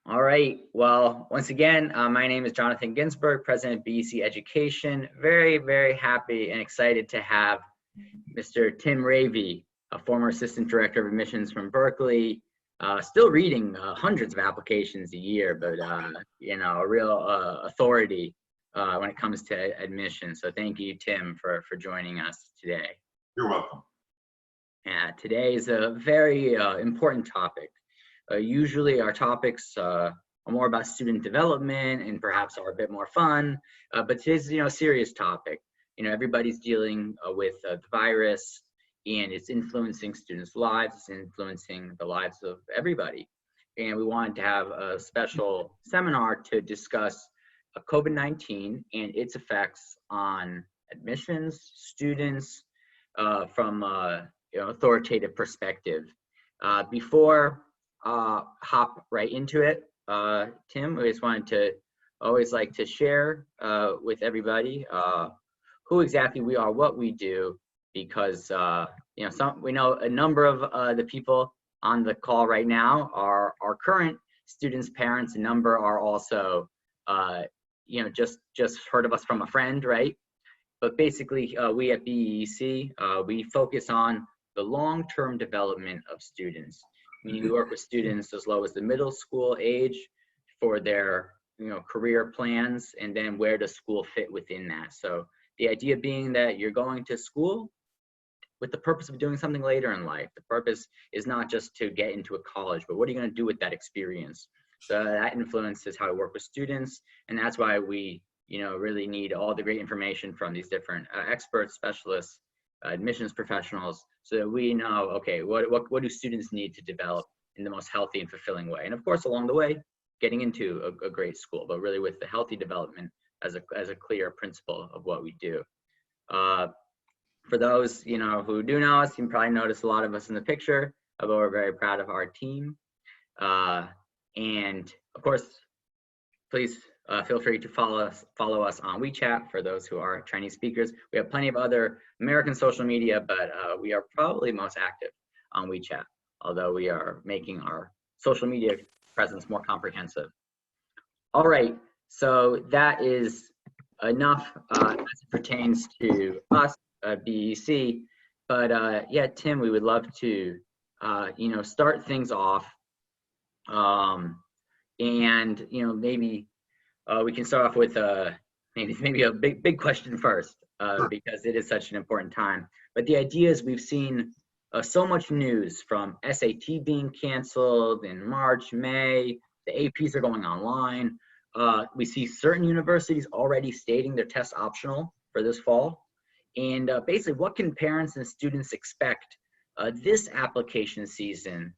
All right. Well, once again, my name is Jonathan Ginsberg, President of BEEC Education. Very, very happy and excited to have Mr. Tim Ravey, a former Assistant Director of Admissions from Berkeley, still reading hundreds of applications a year, but a real authority when it comes to admissions. So thank you, Tim, for joining us today. You're welcome. Today is a very important topic. Usually our topics are more about student development and perhaps are a bit more fun, but today's a serious topic. Everybody's dealing with the virus, and it's influencing students' lives, it's influencing the lives of everybody. And we wanted to have a special seminar to discuss COVID-19 and its effects on admissions, students, from authoritative perspective. Before hop right into it, Tim, we just wanted to always like to share with everybody who exactly we are, what we do, because we know a number of the people on the call right now are current students, parents. A number are also just heard of us from a friend, right? But basically, we at BEEC, we focus on the long-term development of students. Meaning we work with students as low as the middle school age for their career plans, and then where does school fit within that. So the idea being that you're going to school with the purpose of doing something later in life. The purpose is not just to get into a college, but what are you going to do with that experience? So that influences how I work with students, and that's why we really need all the great information from these different experts, specialists, admissions professionals, so that we know, okay, what do students need to develop in the most healthy and fulfilling way? And of course, along the way, getting into a great school, but really with the healthy development as a clear principle of what we do. For those who do know us, you can probably notice a lot of us in the picture, although we're very proud of our team. And of course, please feel free to follow us on WeChat for those who are Chinese speakers. We have plenty of other American social media, but we are probably most active on WeChat, although we are making our social media presence more comprehensive. All right, so that is enough as it pertains to us at BEC. But yeah, Tim, we would love to start things off, and maybe we can start off with maybe a big question first, because it is such an important time. But the idea is we've seen so much news from SAT being canceled in March, May, the APs are going online. We see certain universities already stating their test optional for this fall. And basically, what can parents and students expect this application season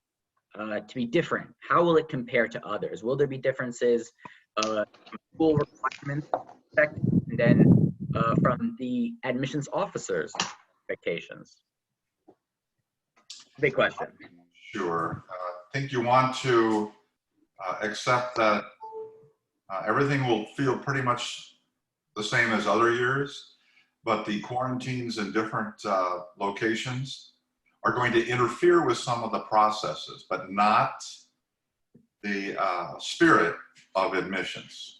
to be different? How will it compare to others? Will there be differences? School requirements, and then from the admissions officers' expectations? Big question. Sure. I think you want to accept that everything will feel pretty much the same as other years, but the quarantines in different locations are going to interfere with some of the processes, but not the spirit of admissions.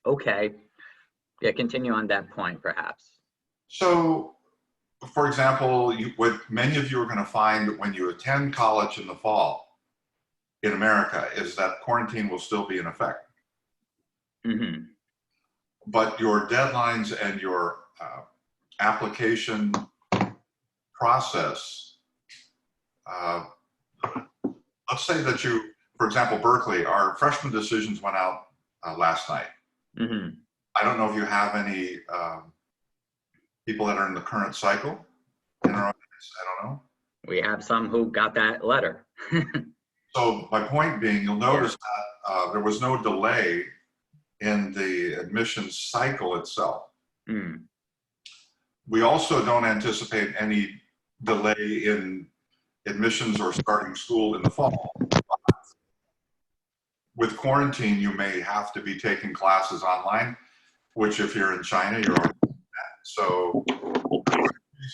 Okay. Yeah, continue on that point, perhaps. So, for example, what many of you are going to find when you attend college in the fall in America is that quarantine will still be in effect. Mm-hmm. But your deadlines and your application process, let's say that for example, Berkeley, our freshman decisions went out last night. Mm-hmm. I don't know if you have any people that are in the current cycle in our audience. I don't know. We have some who got that letter. So my point being, you'll notice that there was no delay in the admissions cycle itself. Mm. We also don't anticipate any delay in admissions or starting school in the fall. With quarantine, you may have to be taking classes online, which if you're in China, you're already doing that. So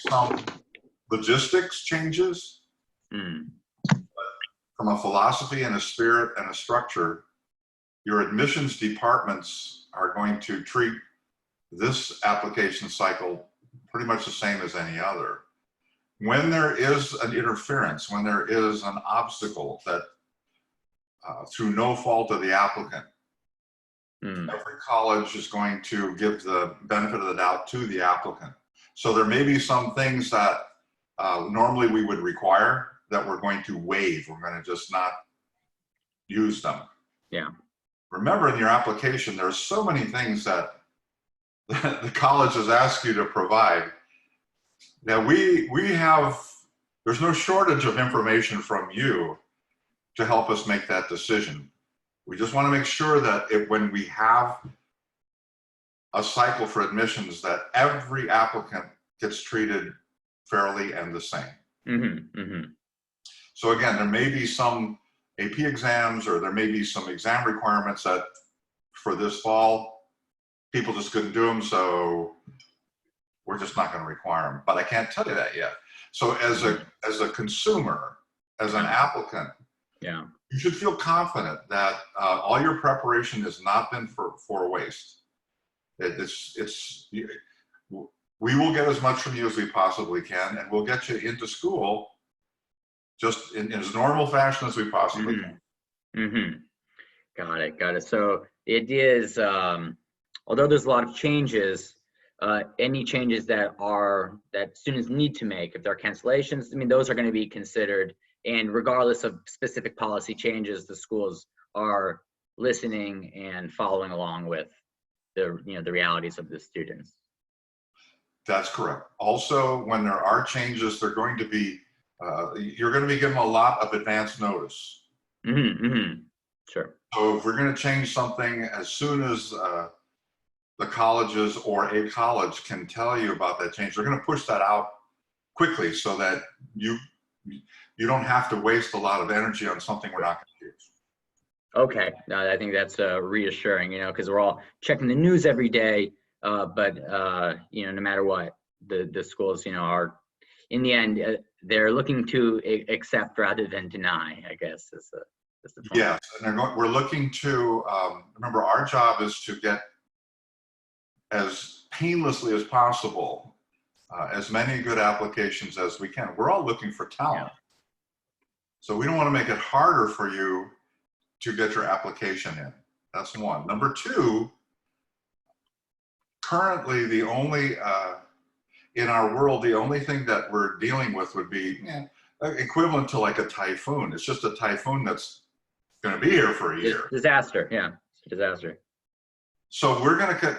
some logistics changes. Mm. from a philosophy and a spirit and a structure, your admissions departments are going to treat this application cycle pretty much the same as any other. When there is an interference, when there is an obstacle that through no fault of the applicant, every college is going to give the benefit of the doubt to the applicant. So there may be some things that normally we would require that we're going to waive. We're going to just not use them. Yeah. Remember, in your application, there are so many things that the colleges ask you to provide. Now there's no shortage of information from you to help us make that decision. We just want to make sure that when we have a cycle for admissions, that every applicant gets treated fairly and the same. So again, there may be some AP exams, or there may be some exam requirements that for this fall, people just couldn't do them, so we're just not going to require them. But I can't tell you that yet. So as a consumer, as an applicant, you should feel confident that all your preparation has not been for waste. We will get as much from you as we possibly can, and we'll get you into school just in as normal fashion as we possibly can. Got it. So the idea is, although there's a lot of changes, any changes that students need to make, if there are cancellations, I mean, those are going to be considered. And regardless of specific policy changes, the schools are listening and following along with the realities of the students. That's correct. Also, when there are changes, they're going to be you're going to be given a lot of advance notice. Sure. So if we're going to change something, as soon as the colleges or a college can tell you about that change, they're going to push that out quickly so that you don't have to waste a lot of energy on something we're not going to use. Okay, I think that's reassuring, because we're all checking the news every day, but no matter what, the schools, are, in the end, they're looking to accept rather than deny, I guess, is the point. Yes, and we're looking to, remember, our job is to get as painlessly as possible as many good applications as we can. We're all looking for talent. So we don't want to make it harder for you to get your application in. That's one. Number two, currently the only, in our world, the only thing that we're dealing with would be equivalent to like a typhoon. It's just a typhoon that's going to be here for a year. Disaster, disaster. So we're going to get,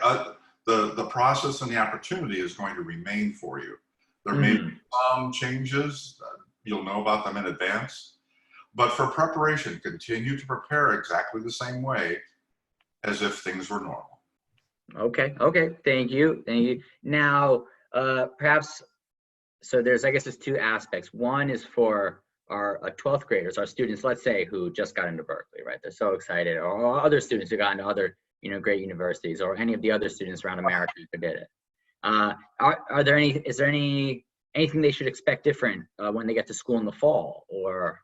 the process and the opportunity is going to remain for you. There may be some changes, you'll know about them in advance. But for preparation, continue to prepare exactly the same way as if things were normal. Okay, thank you. Now, perhaps, so there's two aspects. One is for our 12th graders, our students, let's say, who just got into Berkeley, right? They're so excited, or other students who got into other, great universities, or any of the other students around America who did it. Is there anything they should expect different when they get to school in the fall, or?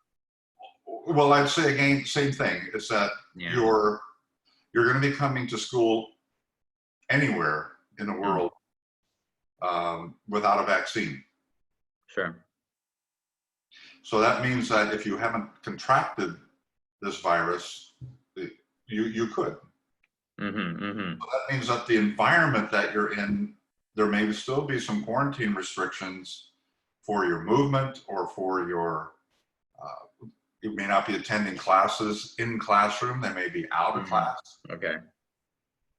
Well, I'd say again, same thing, is that you're going to be coming to school anywhere in the world without a vaccine. Sure. So that means that if you haven't contracted this virus, you could. So that means that the environment that you're in, there may still be some quarantine restrictions for your movement or for your, you may not be attending classes in classroom, they may be out of class. Okay.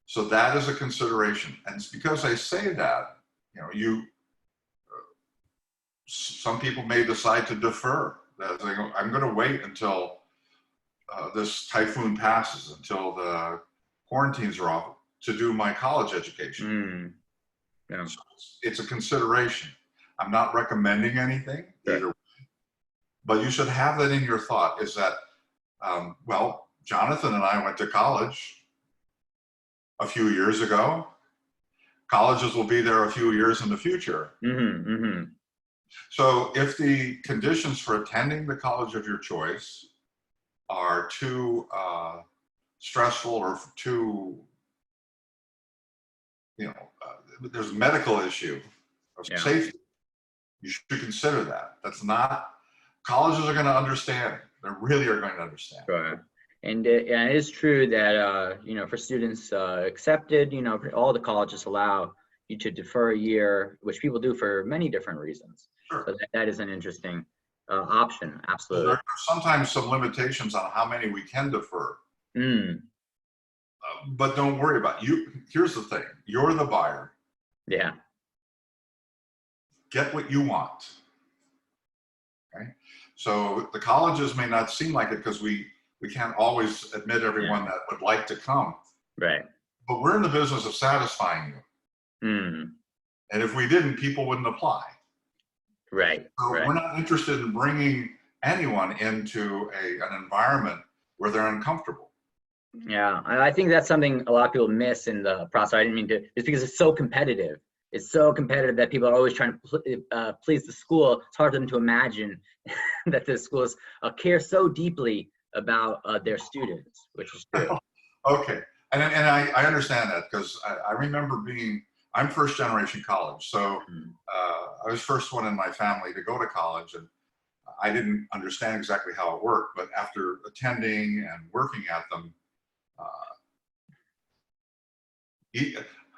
So that is a consideration. And it's because I say that, some people may decide to defer. I'm going to wait until this typhoon passes, until the quarantines are off, to do my college education. So it's a consideration. I'm not recommending anything either way, but you should have that in your thought, is that, well, Jonathan and I went to college a few years ago. Colleges will be there a few years in the future. So if the conditions for attending the college of your choice are too stressful or too, there's a medical issue of Yeah. safety, you should consider that. That's not, colleges are going to understand. They really are going to understand. Sure. And it is true that, for students accepted, all the colleges allow you to defer a year, which people do for many different reasons. Sure. So that is an interesting option. So Absolutely. there are sometimes some limitations on how many we can defer. Mm. But don't worry about it. Here's the thing. You're the buyer. Yeah. Get what you want. Okay? So the colleges may not seem like it because we can't always admit everyone that would like to come. Right. But we're in the business of satisfying you. Mm. And if we didn't, people wouldn't apply. Right. So Right. we're not interested in bringing anyone into an environment where they're uncomfortable. Yeah, I think that's something a lot of people miss in the process. I didn't mean to, it's because it's so competitive. It's so competitive that people are always trying to please the school. It's hard for them to imagine that the schools care so deeply about their students, which is true. Okay, and I understand that because I remember I'm first generation college, so I was first one in my family to go to college, and I didn't understand exactly how it worked, but after attending and working at them,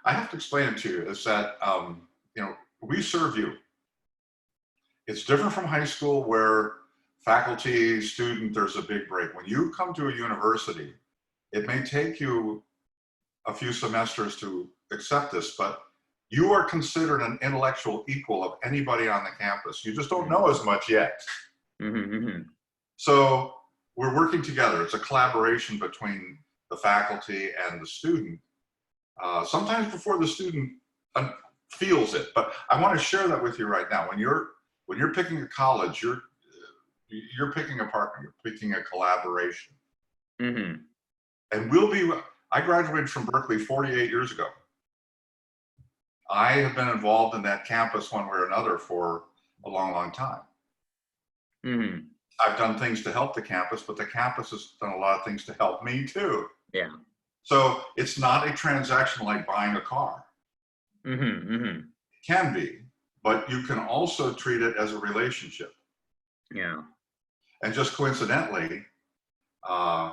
I have to explain it to you, is that, we serve you. It's different from high school where faculty, student, there's a big break. When you come to a university, it may take you a few semesters to accept this, but you are considered an intellectual equal of anybody on the campus. You just don't know as much yet. Mm-hmm. So we're working together. It's a collaboration between the faculty and the student. Sometimes before the student feels it, but I want to share that with you right now. When you're picking a college, you're picking a partner, you're picking a collaboration. Mm-hmm. And I graduated from Berkeley 48 years ago. I have been involved in that campus one way or another for a long, long time. Mm-hmm. I've done things to help the campus, but the campus has done a lot of things to help me too. Yeah. So it's not a transaction like buying a car. Mm-hmm. Mm-hmm. It can be, but you can also treat it as a relationship. Yeah. And just coincidentally, I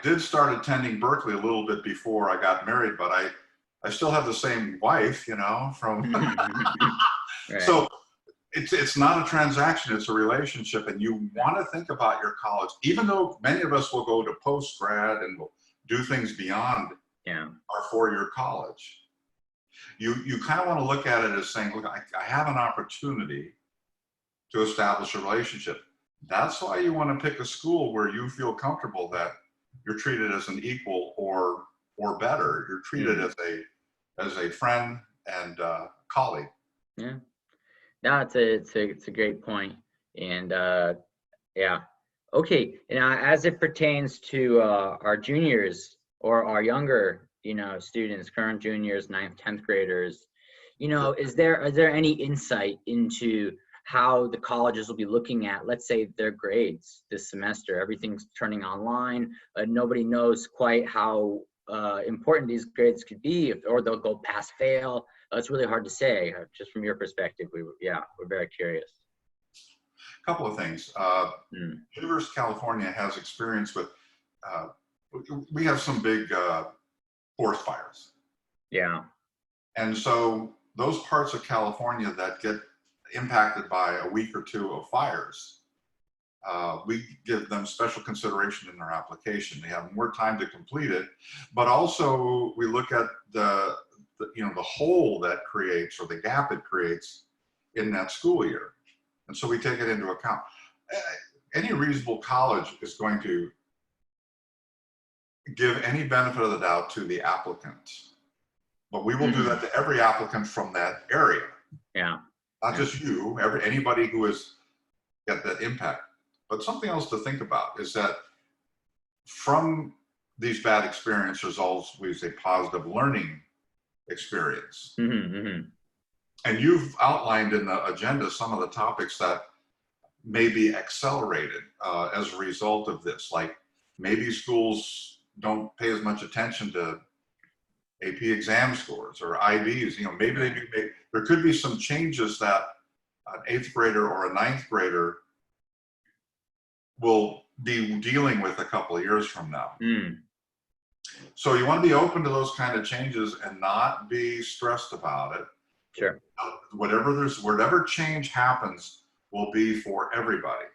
did start attending Berkeley a little bit before I got married, but I still have the same wife, from. Right. So it's not a transaction, it's a relationship. And you want to think about your college, even though many of us will go to post-grad and will do things beyond our four-year college. You kind of want to look at it as saying, look, I have an opportunity to establish a relationship. That's why you want to pick a school where you feel comfortable that you're treated as an equal or better. You're treated as a friend and colleague. Yeah. No, it's a great point. And yeah. Okay. Now, as it pertains to our juniors or our younger, students, current juniors, 9th, 10th graders, is there any insight into how the colleges will be looking at, let's say, their grades this semester? Everything's turning online. Nobody knows quite how important these grades could be, or they'll go pass fail. It's really hard to say. Just from your perspective, we're very curious. A couple of things. University of California has experience with, we have some big forest fires. Yeah. And so those parts of California that get impacted by a week or two of fires, we give them special consideration in their application. They have more time to complete it, but also we look at the hole that creates, or the gap it creates in that school year. And so we take it into account. Any reasonable college is going to give any benefit of the doubt to the applicant, but we will do that to every applicant from that area. Yeah. Not just you, anybody who has got that impact. But something else to think about is that from these bad experiences, there's always a positive learning experience. Mm-hmm, mm-hmm. And you've outlined in the agenda some of the topics that may be accelerated as a result of this. Like maybe schools don't pay as much attention to AP exam scores or IBs. You know, maybe they do. There could be some changes that an 8th grader or a 9th grader will be dealing with a couple of years from now. So you want to be open to those kind of changes and not be stressed about it. Sure. Whatever change happens will be for everybody.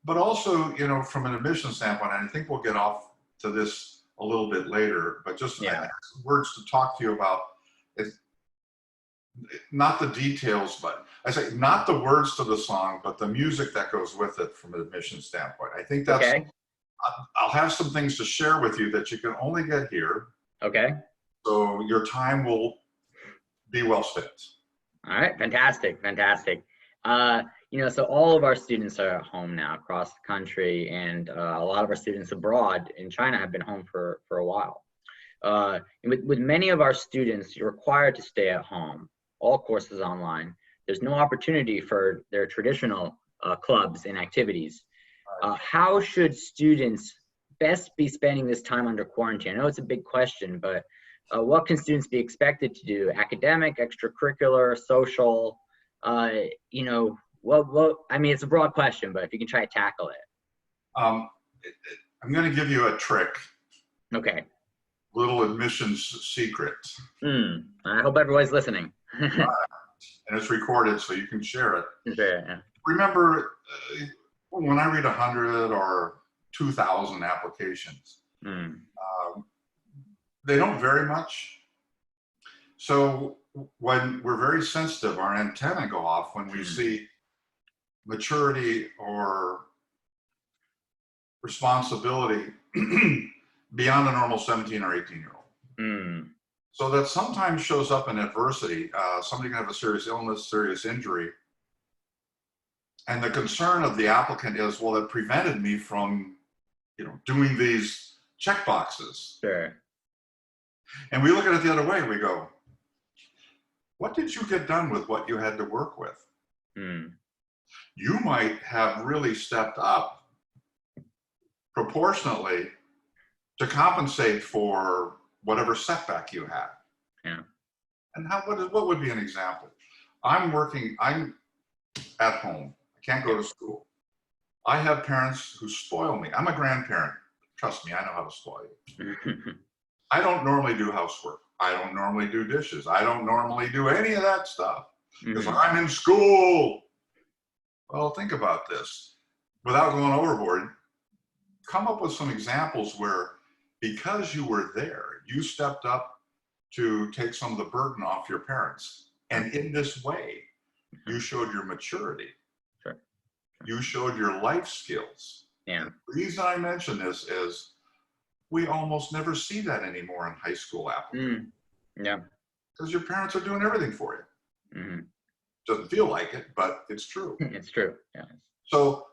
But also, you know, from an admission standpoint, and I think we'll get off to this a little bit later, but just I have some words to talk to you about it. Not the details, but I say not the words to the song, but the music that goes with it from an admission standpoint. I think that's, okay. I'll have some things to share with you that you can only get here. Okay. So your time will be well spent. All right, fantastic, fantastic. You know, so all of our students are at home now across the country, and a lot of our students abroad in China have been home for a while. With many of our students, you're required to stay at home, all courses online. There's no opportunity for their traditional clubs and activities. How should students best be spending this time under quarantine? I know it's a big question, but what can students be expected to do? Academic, extracurricular, social, you know, I mean, it's a broad question, but if you can try to tackle it. I'm going to give you a trick. Okay. Little admissions secret. I hope everybody's listening. And it's recorded, so you can share it. Sure, yeah. Remember, when I read 100 or 2,000 applications, they don't vary much. So when we're very sensitive, our antenna go off when we see maturity or responsibility beyond a normal 17 or 18-year-old. So that sometimes shows up in adversity. Somebody can have a serious illness, serious injury. And the concern of the applicant is, well, it prevented me from, you know, doing these check boxes. Sure. And we look at it the other way. We go, what did you get done with what you had to work with? You might have really stepped up proportionately to compensate for whatever setback you had. Yeah. And what would be an example? I'm at home. I can't go to school. I have parents who spoil me. I'm a grandparent. Trust me, I know how to spoil you. I don't normally do housework. I don't normally do dishes. I don't normally do any of that stuff because I'm in school. Well, think about this. Without going overboard, come up with some examples where, because you were there, you stepped up to take some of the burden off your parents. And in this way, you showed your maturity. Sure. You showed your life skills. Yeah. The reason I mention this is we almost never see that anymore in high school applicants. Yeah. Because your parents are doing everything for you. Doesn't feel like it, but it's true. It's true. Yeah. So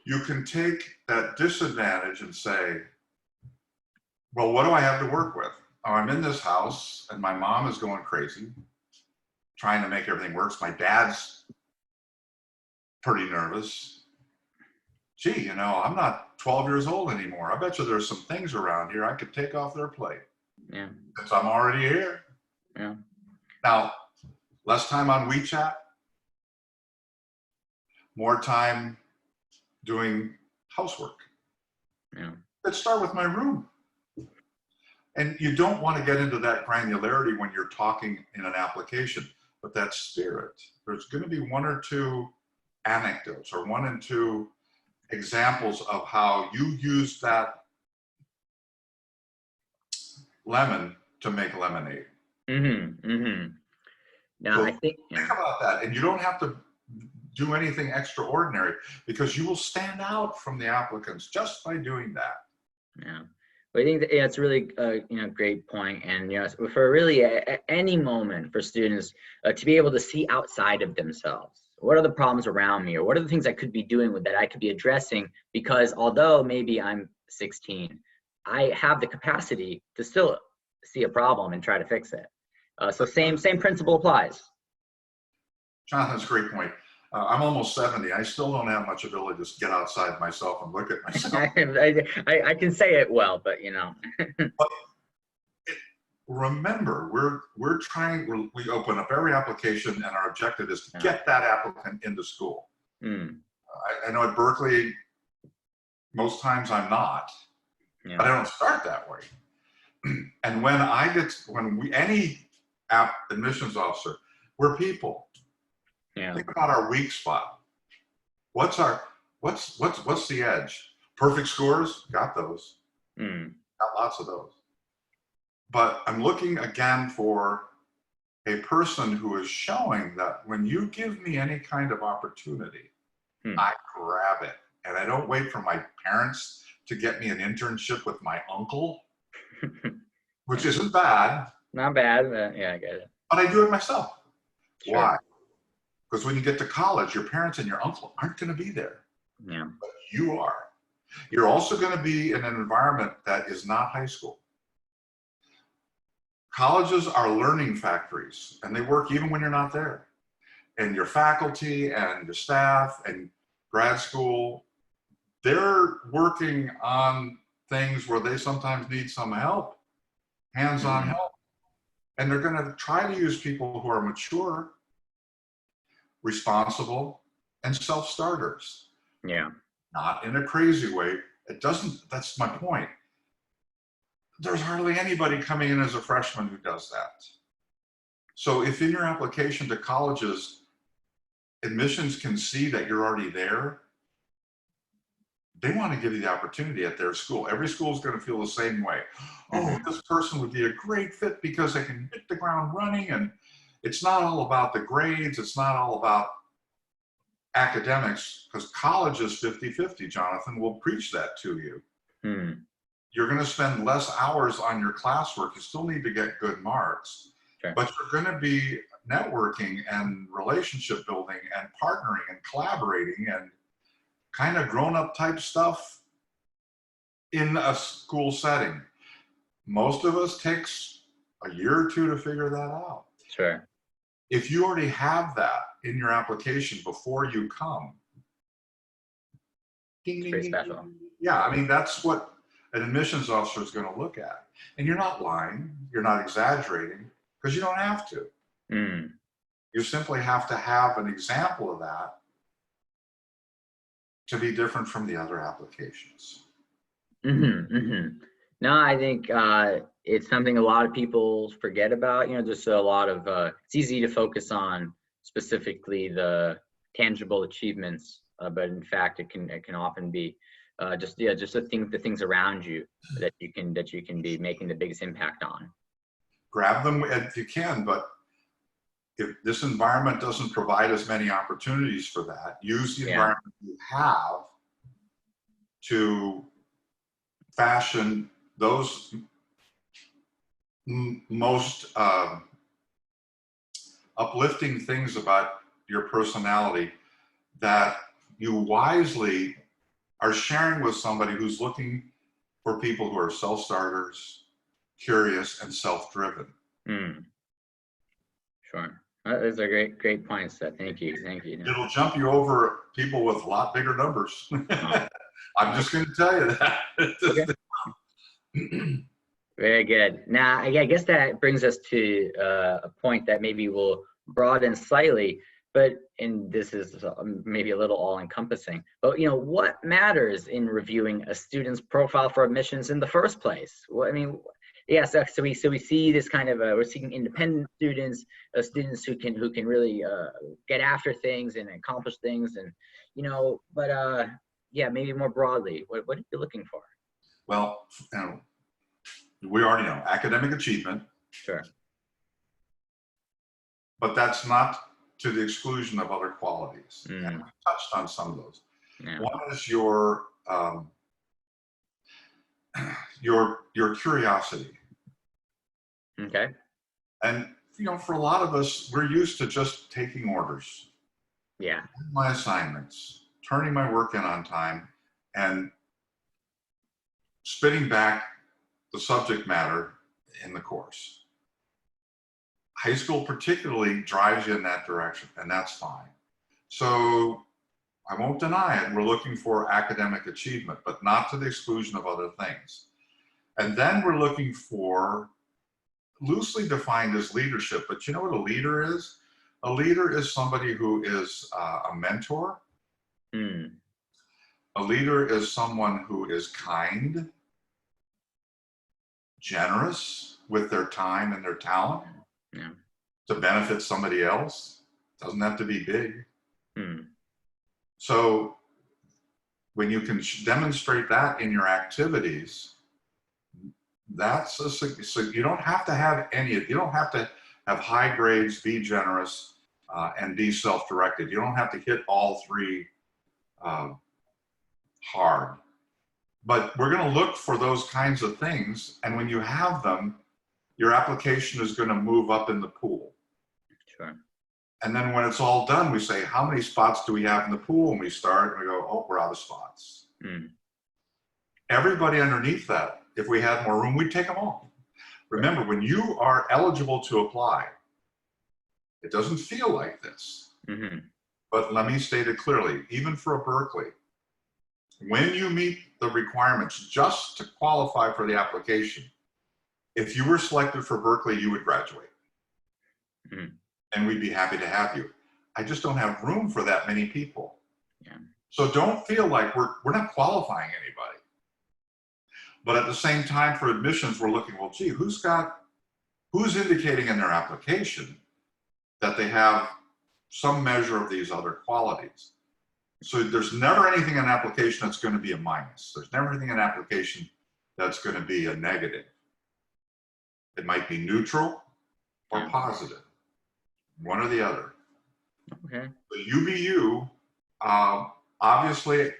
you can take that disadvantage and say, well, what do I have to work with? Oh, I'm in this house and my mom is going crazy, trying to make everything work. My dad's pretty nervous. Gee, you know, I'm not 12 years old anymore. I bet you there's some things around here I could take off their plate. Yeah. Since I'm already here. Yeah. Now, less time on WeChat, more time doing housework. Yeah. Let's start with my room. And you don't want to get into that granularity when you're talking in an application, but that spirit, there's going to be one or two anecdotes or one and two examples of how you use that lemon to make lemonade. Now, So I think about that, and you don't have to do anything extraordinary because you will stand out from the applicants just by doing that. Yeah. But I think that, it's really you know, great point. And you know, for really at any moment for students to be able to see outside of themselves. What are the problems around me, or what are the things I could be doing with that I could be addressing? Because although maybe I'm 16, I have the capacity to still see a problem and try to fix it. So same principle applies. Jonathan, that's a great point. I'm almost 70. I still don't have much ability to just get outside myself and look at myself. I can say it well, but you know. But remember, we open up every application, and our objective is to get that applicant into school. Mm. I know at Berkeley, most times I'm not, but I don't start that way. And when any admissions officer, we're people. Think about our weak spot. What's the edge? Perfect scores? Got those. Got lots of those. But I'm looking again for a person who is showing that when you give me any kind of opportunity, I grab it. And I don't wait for my parents to get me an internship with my uncle, which isn't bad. Not bad, but yeah, I get it. But I do it myself. Sure. Why? Because when you get to college, your parents and your uncle aren't going to be there. Yeah. But you are. You're also going to be in an environment that is not high school. Colleges are learning factories, and they work even when you're not there. And your faculty and your staff and grad school, they're working on things where they sometimes need some help, hands-on help. And they're going to try to use people who are mature, responsible, and self-starters. Yeah. Not in a crazy way. That's my point. There's hardly anybody coming in as a freshman who does that. So if in your application to colleges, admissions can see that you're already there, they want to give you the opportunity at their school. Every school is going to feel the same way. Oh, this person would be a great fit because they can hit the ground running, and it's not all about the grades. It's not all about academics, because college is 50-50. Jonathan will preach that to you. You're going to spend less hours on your classwork. You still need to get good marks, but you're going to be networking and relationship building and partnering and collaborating and kind of grown-up type stuff in a school setting. Most of us takes a year or two to figure that out. Sure. If you already have that in your application before you come, It's pretty special. Yeah, I mean, that's what an admissions officer is going to look at. And you're not lying, you're not exaggerating, because you don't have to. You simply have to have an example of that to be different from the other applications. No, I think it's something a lot of people forget about. You know, just a lot of, it's easy to focus on specifically the tangible achievements, but in fact, it can often be just the things around you that you can be making the biggest impact on. Grab them if you can, but if this environment doesn't provide as many opportunities for that, use the environment you have to fashion those most uplifting things about your personality that you wisely are sharing with somebody who's looking for people who are self-starters, curious, and self-driven. Sure. Those are great points. Thank you. It'll jump you over people with a lot bigger numbers. I'm just going to tell you that. Very good. Now, I guess that brings us to a point that maybe we'll broaden slightly, and this is maybe a little all-encompassing. But you know, what matters in reviewing a student's profile for admissions in the first place? Well, I mean, yes. So we see this kind of we're seeing independent students, students who can really get after things and accomplish things, and you know. But yeah, maybe more broadly, what are you looking for? Well, you know, we already know academic achievement. Sure. But that's not to the exclusion of other qualities. And we touched on some of those. One is your curiosity. Okay. And you know, for a lot of us, we're used to just taking orders. Yeah. My assignments, turning my work in on time, and spitting back the subject matter in the course. High school particularly drives you in that direction, and that's fine. So I won't deny it. We're looking for academic achievement, but not to the exclusion of other things. And then we're looking for, loosely defined as leadership, but you know what a leader is? A leader is somebody who is a mentor. A leader is someone who is kind, generous with their time and their talent to benefit somebody else. Doesn't have to be big. So when you can demonstrate that in your activities, that's so you don't have to have you don't have to have high grades, be generous, and be self-directed. You don't have to hit all three hard. But we're going to look for those kinds of things, and when you have them, your application is going to move up in the pool. Sure. And then when it's all done, we say, how many spots do we have in the pool? And we start, and we go, oh, we're out of spots. Everybody underneath that, if we had more room, we'd take them all. Remember, when you are eligible to apply, it doesn't feel like this. But let me state it clearly, even for a Berkeley, when you meet the requirements just to qualify for the application, if you were selected for Berkeley, you would graduate. And we'd be happy to have you. I just don't have room for that many people. So don't feel like we're not qualifying anybody. But at the same time, for admissions, we're looking, well, gee, who's indicating in their application that they have some measure of these other qualities. So there's never anything in an application that's going to be a minus. There's never anything in an application that's going to be a negative. It might be neutral or positive, one or the other. Okay. The UBU, obviously,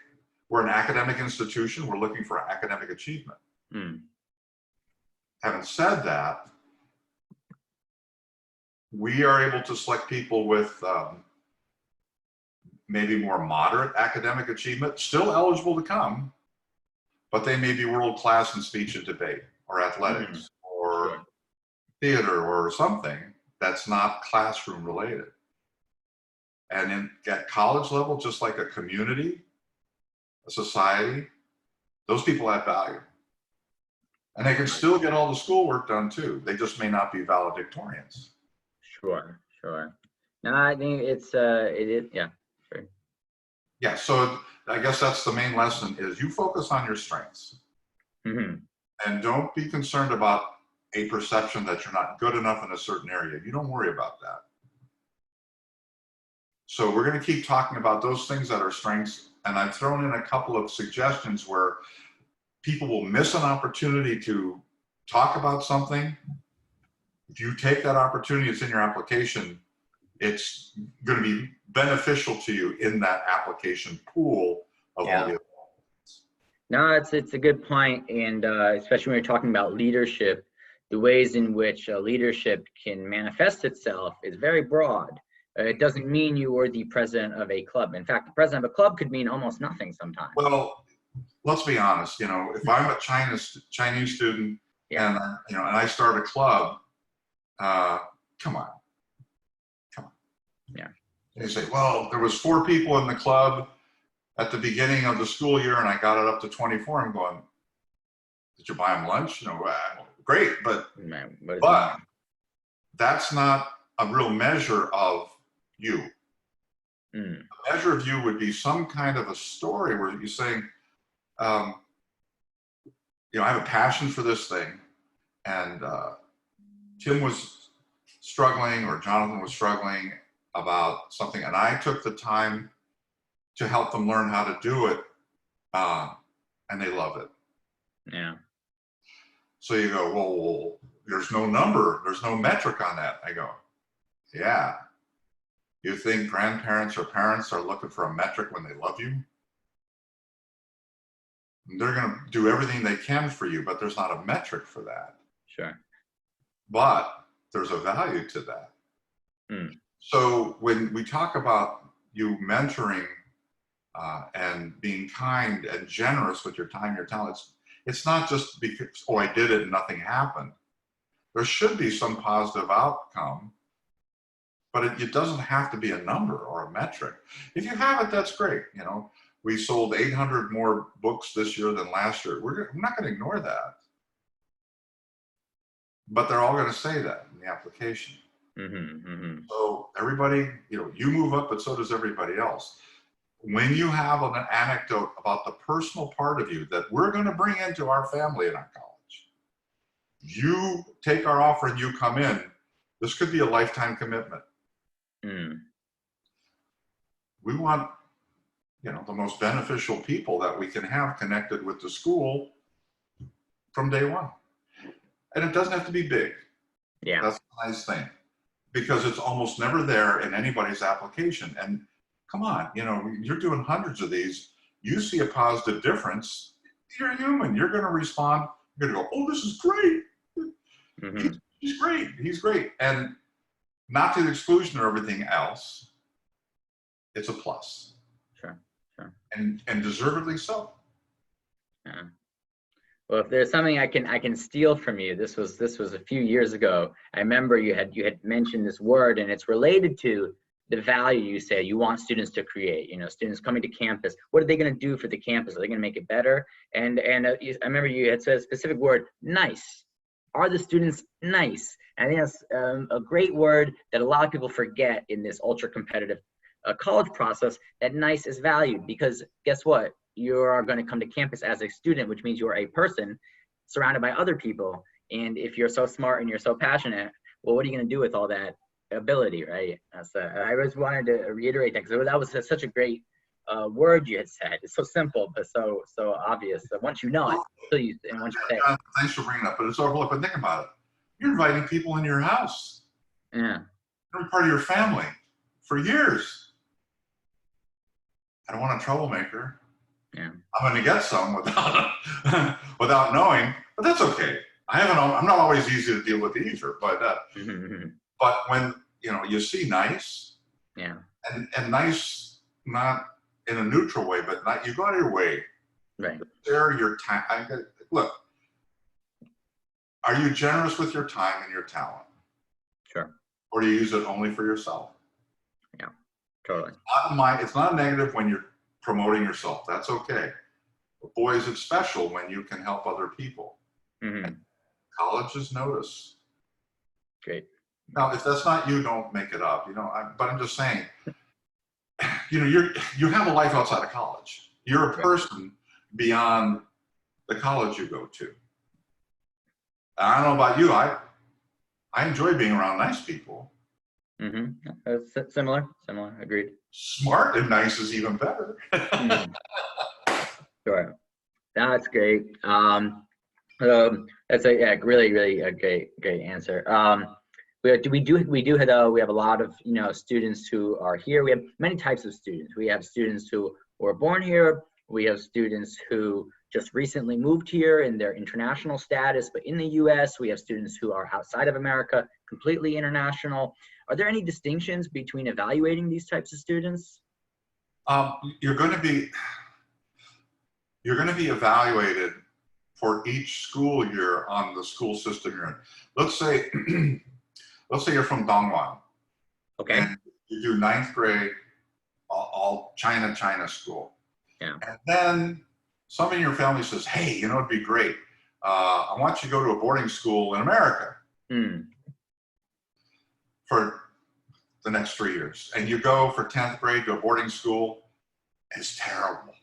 we're an academic institution. We're looking for academic achievement. Having said that, we are able to select people with maybe more moderate academic achievement, still eligible to come, but they may be world-class in speech and debate or athletics or theater or something that's not classroom related. And at college level, just like a community, a society, those people add value. And they can still get all the schoolwork done too. They just may not be valedictorians. Sure. No, I think it is, yeah. Sure. Yeah, so I guess that's the main lesson is you focus on your strengths. And don't be concerned about a perception that you're not good enough in a certain area. You don't worry about that. So we're going to keep talking about those things that are strengths. And I've thrown in a couple of suggestions where people will miss an opportunity to talk about something. If you take that opportunity, it's in your application, it's going to be beneficial to you in that application pool of all the other. No, it's a good point, and especially when you're talking about leadership, the ways in which leadership can manifest itself is very broad. It doesn't mean you are the president of a club. In fact, the president of a club could mean almost nothing sometimes. Well, let's be honest. You know, if I'm a Chinese student and and I start a club, come on. Yeah. They say, well, there was 4 people in the club at the beginning of the school year, and I got it up to 24. I'm going, did you buy them lunch? You know, great, but that's not a real measure of you. A measure of you would be some kind of a story where you're saying, I have a passion for this thing, and Tim was struggling, or Jonathan was struggling about something, and I took the time to help them learn how to do it, and they love it. Yeah. So you go, well, there's no number, there's no metric on that. I go, yeah. You think grandparents or parents are looking for a metric when they love you? They're going to do everything they can for you, but there's not a metric for that. Sure. But there's a value to that. So when we talk about you mentoring and being kind and generous with your time, your talents, it's not just because, oh, I did it and nothing happened. There should be some positive outcome, but it doesn't have to be a number or a metric. If you have it, that's great. You know, we sold 800 more books this year than last year. We're not going to ignore that, but they're all going to say that in the application. So everybody, you know, you move up, but so does everybody else. When you have an anecdote about the personal part of you that we're going to bring into our family in our college, you take our offer and you come in, this could be a lifetime commitment. We want, you know, the most beneficial people that we can have connected with the school from day one. And it doesn't have to be big. Yeah. That's a nice thing, because it's almost never there in anybody's application. And come on, you know, you're doing hundreds of these. You see a positive difference. You're human. You're going to respond. You're going to go, oh, this is great. He's great. He's great. And not to the exclusion of everything else. It's a plus. Sure. And deservedly so. Yeah. Well, if there's something I can steal from you, this was a few years ago. I remember you had mentioned this word, and it's related to the value you say you want students to create. You know, students coming to campus, what are they going to do for the campus? Are they going to make it better? And I remember you had said a specific word, nice. Are the students nice? And I think that's a great word that a lot of people forget in this ultra competitive college process, that nice is valued, because guess what? You are going to come to campus as a student, which means you're a person surrounded by other people. And if you're so smart and you're so passionate, well, what are you going to do with all that ability, right? So I just wanted to reiterate that, because that was such a great word you had said. It's so simple, but so obvious. So once you know it, and once you say it. Thanks for bringing it up, but it's overlooked. But think about it. You're inviting people into your house. Yeah. They're part of your family for years. I don't want a troublemaker. Yeah. I'm going to get some without knowing, but that's okay. I'm not always easy to deal with either, but but when you see nice, yeah, and nice, not in a neutral way, but not, you go out of your way, right? Share your time. Look, are you generous with your time and your talent? Sure. Or do you use it only for yourself? Yeah, totally. It's not a negative when you're promoting yourself. That's okay. But boy, is it special when you can help other people. And colleges notice. Great. Now, if that's not you, don't make it up. But I'm just saying. You have a life outside of college. You're a person beyond the college you go to. I don't know about you. I enjoy being around nice people. Similar. Agreed. Smart and nice is even better. Sure. That's great. That's really a great answer. We have a lot of students who are here. We have many types of students. We have students who were born here. We have students who just recently moved here in their international status, but in the U.S. we have students who are outside of America, completely international. Are there any distinctions between evaluating these types of students? You're going to be evaluated for each school year on the school system you're in. Let's say you're from Dongguan. Okay. And you do 9th grade, all China school. Yeah. And then somebody in your family says, hey, it'd be great. I want you to go to a boarding school in America for the next 3 years. And you go for 10th grade to a boarding school. It's terrible.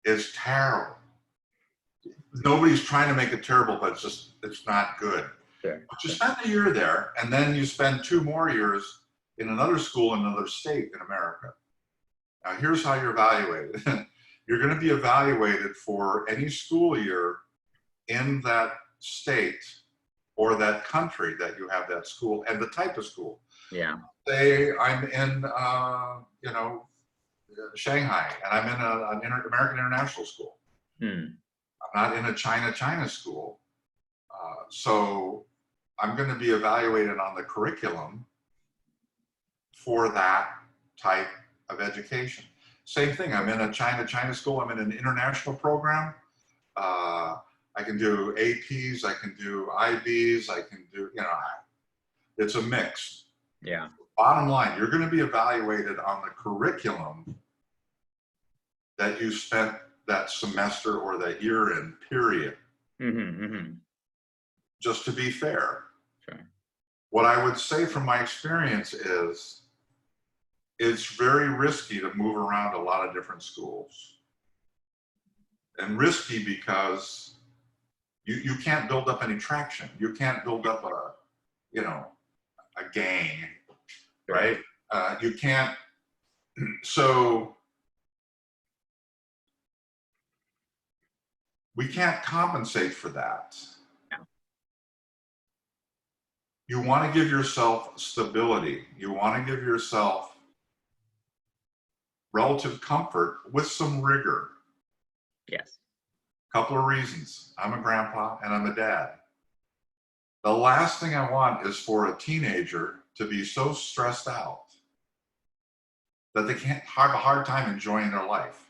It's terrible. Nobody's trying to make it terrible, but it's not good. Sure. But you spend a year there, and then you spend 2 more years in another school in another state in America. Now, here's how you're evaluated. You're going to be evaluated for any school year in that state or that country that you have that school and the type of school. Yeah. Say I'm in, Shanghai, and I'm in an American International School. I'm not in a China school. So I'm going to be evaluated on the curriculum for that type of education. Same thing, I'm in a China school, I'm in an international program. I can do APs, I can do IBs, I can do, It's a mix. Yeah. Bottom line, you're going to be evaluated on the curriculum that you spent that semester or that year in, period. Just to be fair. Sure. What I would say from my experience is it's very risky to move around a lot of different schools. And risky because you can't build up any traction. You can't build up a gang, right? You can't, so we can't compensate for that. You want to give yourself stability. You want to give yourself relative comfort with some rigor. Yes. Couple of reasons. I'm a grandpa and I'm a dad. The last thing I want is for a teenager to be so stressed out that they can't have a hard time enjoying their life.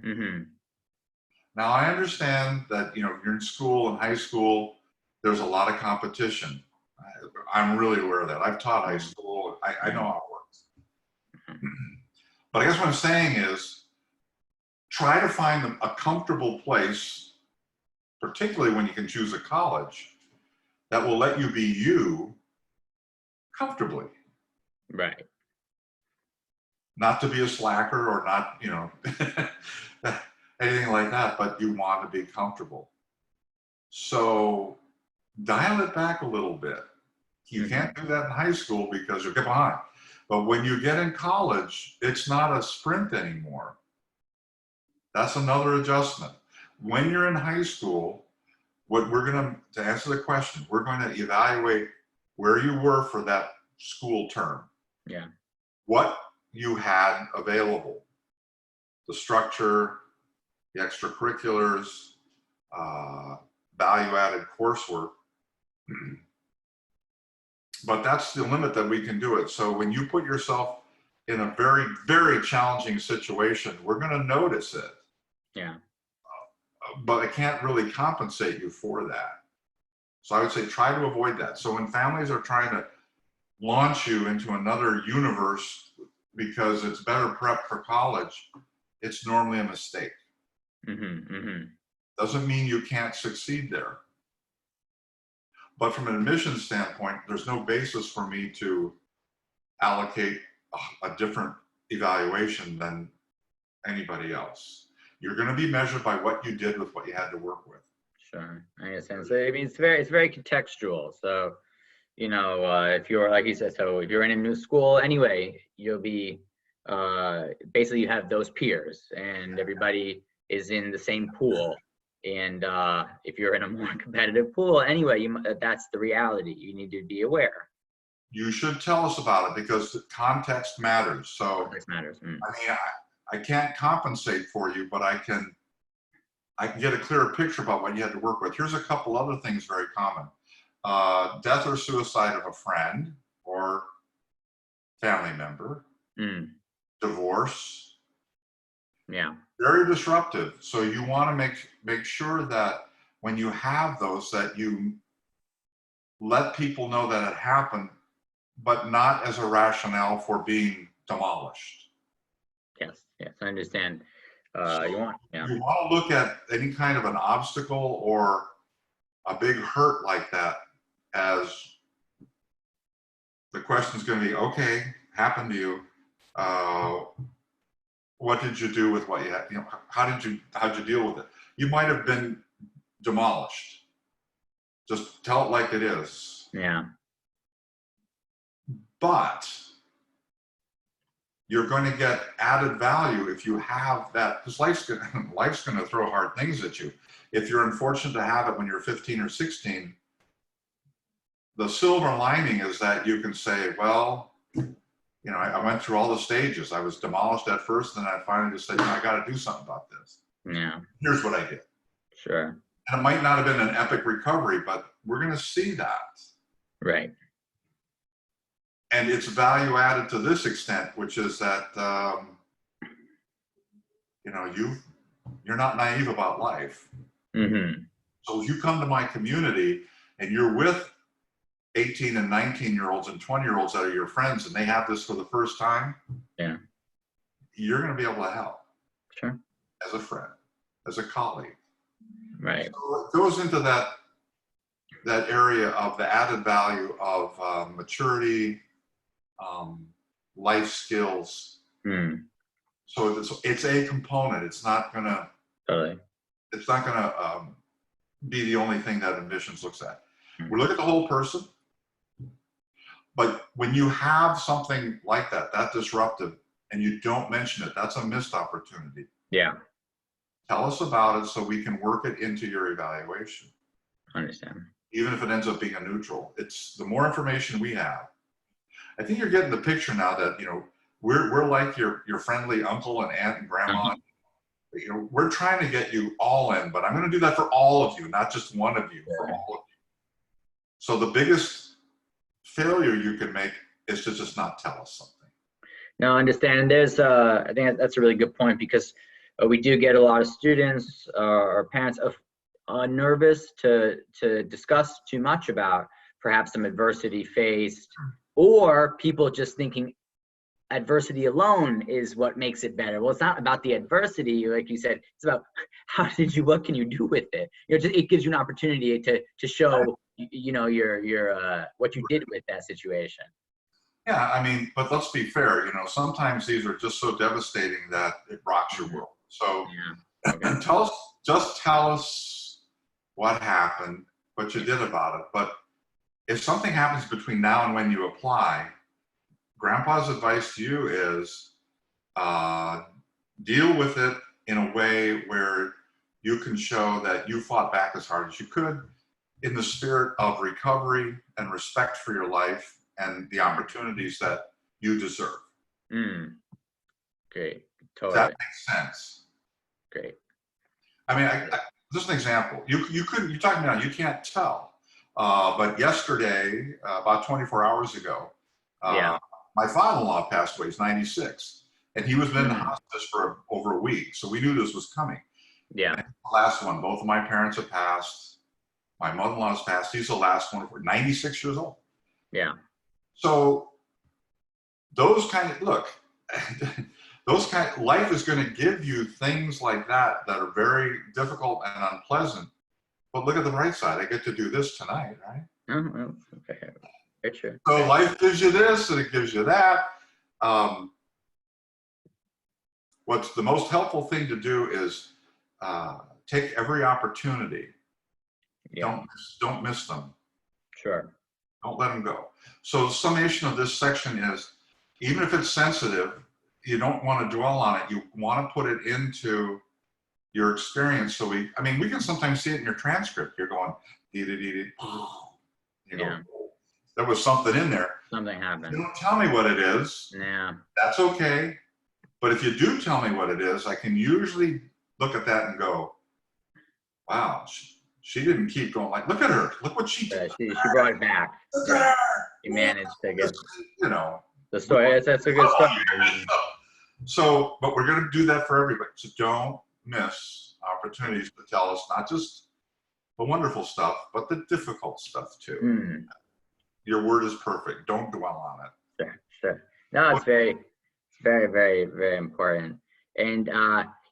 Now I understand that, you're in school, in high school, there's a lot of competition. I'm really aware of that. I've taught high school. I know how it works. But I guess what I'm saying is try to find a comfortable place, particularly when you can choose a college, that will let you be you comfortably. Right. Not to be a slacker or not, anything like that, but you want to be comfortable. So dial it back a little bit. You can't do that in high school because you'll get behind. But when you get in college, it's not a sprint anymore. That's another adjustment. When you're in high school, what we're going to answer the question, we're going to evaluate where you were for that school term. Yeah. What you had available, the structure, the extracurriculars, value-added coursework. But that's the limit that we can do it. So when you put yourself in a very, very challenging situation, we're going to notice it. Yeah. But I can't really compensate you for that. So I would say try to avoid that. So when families are trying to launch you into another universe because it's better prep for college, it's normally a mistake. Doesn't mean you can't succeed there. But from an admissions standpoint, there's no basis for me to allocate a different evaluation than anybody else. You're going to be measured by what you did with what you had to work with. Sure, I understand. So I mean, it's very contextual. So, if you're, like you said, so if you're in a new school anyway, you'll be basically you have those peers, and everybody is in the same pool. And if you're in a more competitive pool anyway, that's the reality. You need to be aware. You should tell us about it because context matters. So Context matters. I mean, I can't compensate for you, but I can get a clearer picture about what you had to work with. Here's a couple other things very common. Death or suicide of a friend or family member. Divorce. Yeah. Very disruptive. So you want to make sure that when you have those, that you let people know that it happened, but not as a rationale for being demolished. Yes, I understand. You want to look at any kind of an obstacle or a big hurt like that as the question is going to be, okay, happened to you. What did you do with what you had? How'd you deal with it? You might have been demolished. Just tell it like it is. Yeah. But you're going to get added value if you have that, because life's going to throw hard things at you. If you're unfortunate to have it when you're 15 or 16, the silver lining is that you can say, well, I went through all the stages. I was demolished at first, and I finally just said, I got to do something about this. Yeah. Here's what I did. Sure. And it might not have been an epic recovery, but we're going to see that. Right. And it's value added to this extent, which is that, you're not naive about life. So if you come to my community and you're with 18 and 19-year-olds and 20-year-olds that are your friends and they have this for the first time, Yeah. you're going to be able to help. Sure. As a friend, as a colleague. Right. So it goes into that area of the added value of maturity, life skills. Mm. So it's a component. It's not gonna. Totally. It's not gonna be the only thing that admissions looks at. Mm. We look at the whole person. But when you have something like that disruptive, and you don't mention it, that's a missed opportunity. Yeah. Tell us about it so we can work it into your evaluation. I understand. Even if it ends up being a neutral. It's the more information we have. I think you're getting the picture now that, you know, we're like your friendly uncle and aunt and grandma. You know, we're trying to get you all in, but I'm going to do that for all of you, not just one of you, for all of you. So the biggest failure you can make is to just not tell us something. No, I understand. And there's, I think that's a really good point, because we do get a lot of students or parents nervous to discuss too much about perhaps some adversity faced, or people just thinking adversity alone is what makes it better. Well, it's not about the adversity, like you said. It's about what can you do with it? You know, it gives you an opportunity to show, you know, your what you did with that situation. Yeah, I mean, but let's be fair. You know, sometimes these are just so devastating that it rocks your world. So Yeah. Okay. just tell us what happened, what you did about it. But if something happens between now and when you apply, Grandpa's advice to you is deal with it in a way where you can show that you fought back as hard as you could in the spirit of recovery and respect for your life and the opportunities that you deserve. Great. Does Totally. that make sense? Great. I mean, just an example. You couldn't. You're talking about you can't tell. But yesterday, about 24 hours ago, my father-in-law passed away. He's 96, and he was in hospice for over a week. So we knew this was coming. Yeah. And the last one. Both of my parents have passed. My mother-in-law's passed. He's the last one. We're 96 years old. Yeah. So those kind of life is going to give you things like that are very difficult and unpleasant. But look at the bright side. I get to do this tonight, right? Oh, okay. Very true. So life gives you this and it gives you that. What's the most helpful thing to do is take every opportunity. Yeah. Don't miss them. Sure. Don't let them go. So the summation of this section is, even if it's sensitive, you don't want to dwell on it. You want to put it into your experience. So we can sometimes see it in your transcript. You're going, you know, there was something in there. Something happened. You don't tell me what it is. Yeah. That's okay. But if you do tell me what it is, I can usually look at that and go, wow, she didn't keep going. Like, look at her. Look what she did. She brought it back. Yeah. She managed to get, you know, the story. That's a good story. So, but we're going to do that for everybody. So don't miss opportunities to tell us not just the wonderful stuff, but the difficult stuff too. Your word is perfect. Don't dwell on it. Sure. No, it's very, very, very important. And,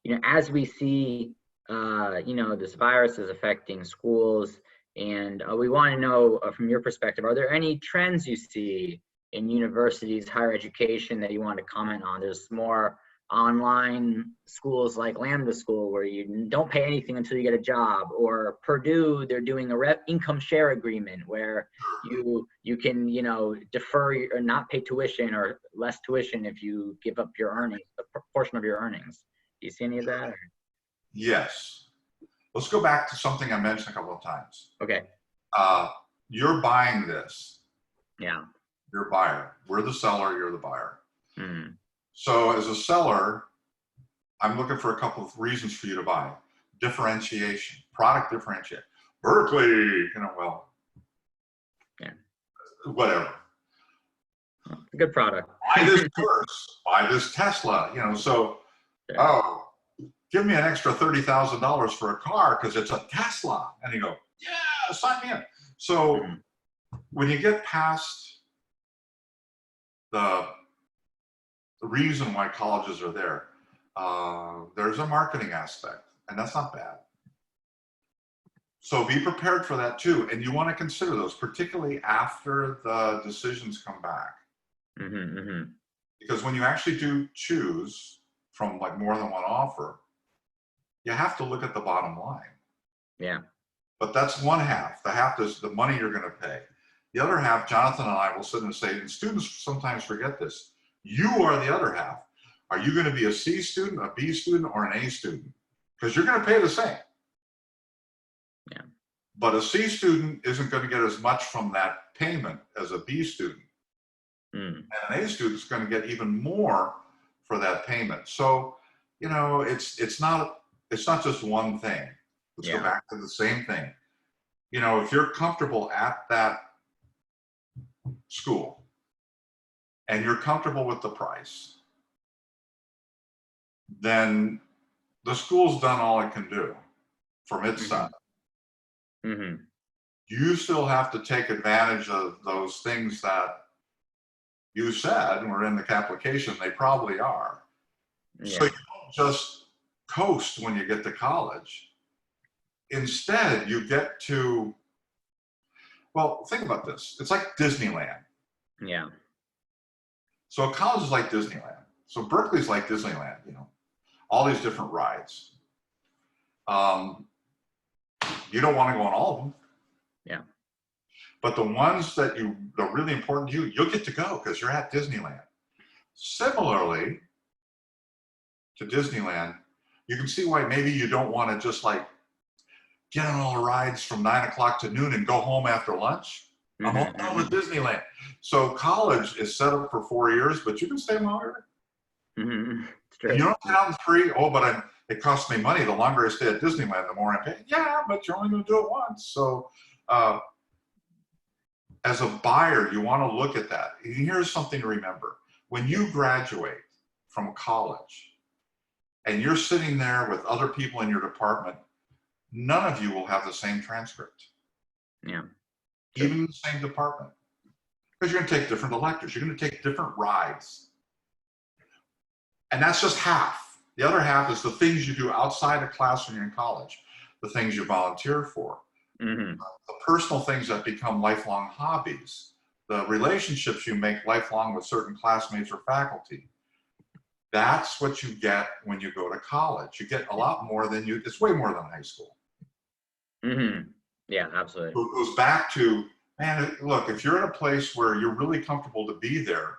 you know, as we see, you know, this virus is affecting schools, and we want to know from your perspective, are there any trends you see in universities, higher education, that you want to comment on? There's more online schools like Lambda School where you don't pay anything until you get a job, or Purdue, they're doing a income share agreement where you can, you know, defer or not pay tuition or less tuition if you give up your earnings, a proportion of your earnings. Do you see any of that? Or? Yes. Let's go back to something I mentioned a couple of times. Okay. You're buying this. Yeah. You're a buyer. We're the seller. You're the buyer. So as a seller, I'm looking for a couple of reasons for you to buy. Differentiation, product differentiation. Berkeley, you know, well, yeah, whatever. Good product. Buy this purse. Buy this Tesla. You know, so give me an extra $30,000 for a car because it's a Tesla. And you go, yeah, sign me up. So when you get past the reason why colleges are there, there's a marketing aspect, and that's not bad. So be prepared for that too. And you want to consider those, particularly after the decisions come back. Because when you actually do choose from like more than one offer, you have to look at the bottom line. Yeah. But that's one half. The half is the money you're going to pay. The other half, Jonathan and I will sit and say, and students sometimes forget this, you are the other half. Are you going to be a C student, a B student, or an A student? Because you're going to pay the same. Yeah. But a C student isn't going to get as much from that payment as a B student. And an A student is going to get even more for that payment. So, you know, it's not just one thing. Let's go back to the same thing. You know, if you're comfortable at that school and you're comfortable with the price, then the school's done all it can do from its side. You still have to take advantage of those things that you said were in the application. They probably are. So you don't just coast when you get to college. Instead, you get to, well, think about this. It's like Disneyland. Yeah. So college is like Disneyland. So Berkeley's like Disneyland, you know, all these different rides. You don't want to go on all of them. Yeah. But the ones that are really important to you, you'll get to go because you're at Disneyland. Similarly to Disneyland, you can see why maybe you don't want to just like get on all the rides from 9 o'clock to noon and go home after lunch. I'm all done with Disneyland. So college is set up for 4 years, but you can stay longer. It's true. And you don't sound free. Oh, but it costs me money. The longer I stay at Disneyland, the more I pay. Yeah, but you're only going to do it once. So as a buyer, you want to look at that. And here's something to remember. When you graduate from college and you're sitting there with other people in your department, none of you will have the same transcript. Yeah. Even in the same department. Because you're going to take different electives. You're going to take different rides. And that's just half. The other half is the things you do outside of class when you're in college, the things you volunteer for, the personal things that become lifelong hobbies, the relationships you make lifelong with certain classmates or faculty. That's what you get when you go to college. You get a lot more than it's way more than high school. Yeah, absolutely. So it goes back to, man, look, if you're in a place where you're really comfortable to be there,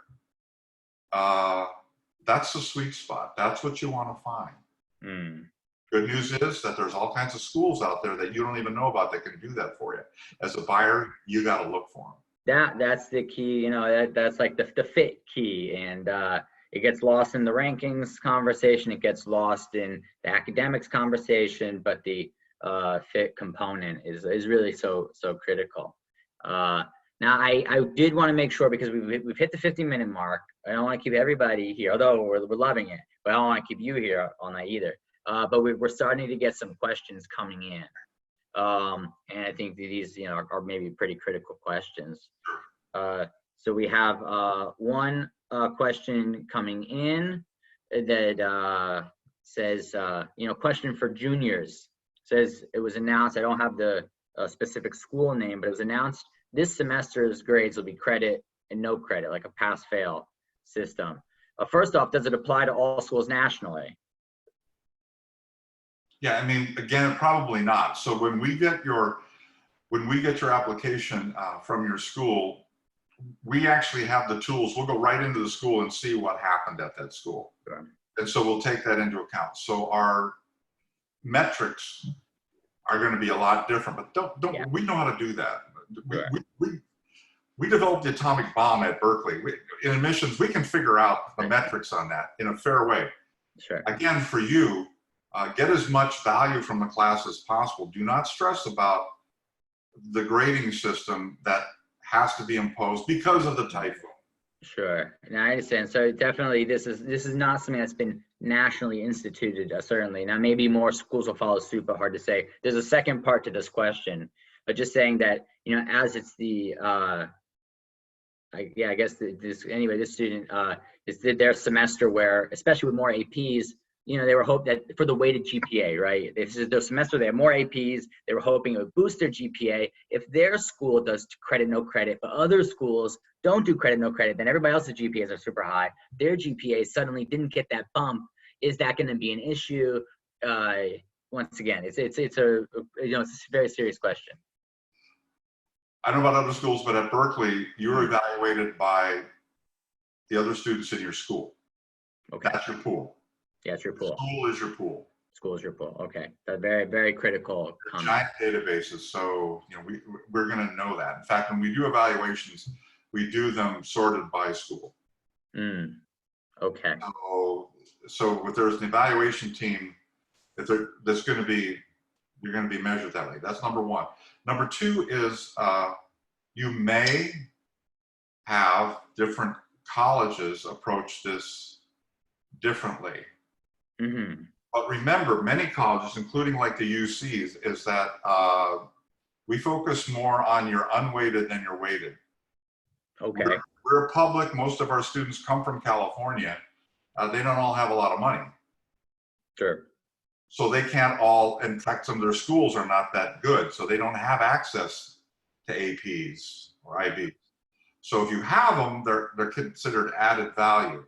that's the sweet spot. That's what you want to find. Good news is that there's all kinds of schools out there that you don't even know about that can do that for you. As a buyer, you got to look for them. That's the key. You know, that's like the fit key, and it gets lost in the rankings conversation. It gets lost in the academics conversation, but the fit component is really so critical. Now, I did want to make sure, because we've hit the 50-minute mark. I don't want to keep everybody here, although we're loving it, but I don't want to keep you here all night either. But we're starting to get some questions coming in, and I think these, you know, are maybe pretty critical questions. So we have one question coming in that says, you know, question for juniors. Says it was announced. I don't have the specific school name, but it was announced this semester's grades will be credit and no credit, like a pass-fail system. First off, does it apply to all schools nationally? Yeah, I mean, again, probably not. So when we get your application from your school, we actually have the tools. We'll go right into the school and see what happened at that school. Sure. And so we'll take that into account. So our metrics are going to be a lot different, but we know how to do that. We developed the atomic bomb at Berkeley. In admissions, we can figure out the metrics on that in a fair way. Sure. Again, for you, get as much value from the class as possible. Do not stress about the grading system that has to be imposed because of the typhoon. Sure, and I understand. So definitely, this is not something that's been nationally instituted. Certainly, now maybe more schools will follow suit, but hard to say. There's a second part to this question. but just saying that, as it's the, I guess this student is their semester where, especially with more APs, they were hoping that for the weighted GPA, right? This is their semester, they have more APs. They were hoping it would boost their GPA. If their school does credit, no credit, but other schools don't do credit, no credit, then everybody else's GPAs are super high. Their GPA suddenly didn't get that bump. Is that going to be an issue? Once again, it's a very serious question. I don't know about other schools, but at Berkeley, you're evaluated by the other students in your school. Okay. That's your pool. Yeah, it's your pool. School is your pool. School is your pool. Okay. That's very, very critical comment. Giant databases. So, we're going to know that. In fact, when we do evaluations, we do them sorted by school. Okay. So if there's an evaluation team, you're going to be measured that way. That's number one. Number two is you may have different colleges approach this differently. But remember, many colleges, including like the UCs, is that we focus more on your unweighted than your weighted. Okay. We're public. Most of our students come from California. They don't all have a lot of money. Sure. So they can't all, in fact, some of their schools are not that good. So they don't have access to APs or IBs. So if you have them, they're considered added value,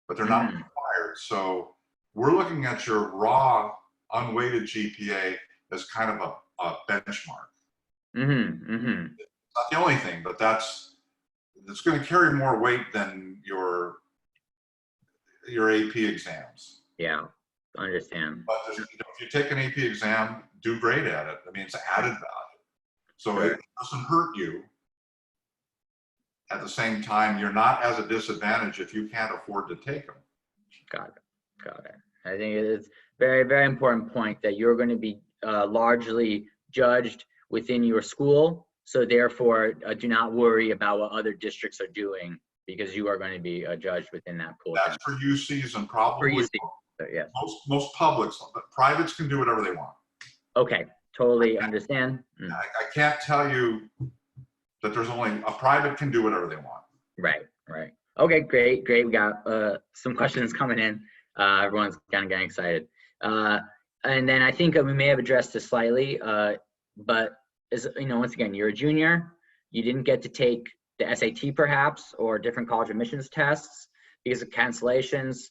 but they're not required. So we're looking at your raw unweighted GPA as kind of a benchmark. Not the only thing, but it's going to carry more weight than your AP exams. Yeah, I understand. But if you take an AP exam, do great at it. I mean, it's added value. So it doesn't hurt you. At the same time, you're not as a disadvantage if you can't afford to take them. Got it. I think it's very, very important point that you're going to be largely judged within your school. So therefore, do not worry about what other districts are doing, because you are going to be judged within that pool. That's for UCs and probably for UC. So, yes. most publics, but privates can do whatever they want. Okay, totally understand. I can't tell you that there's only a private can do whatever they want. Right. Okay, great. We got some questions coming in. Everyone's kind of getting excited. And then I think we may have addressed this slightly, but as once again, you're a junior. You didn't get to take the SAT perhaps, or different college admissions tests because of cancellations,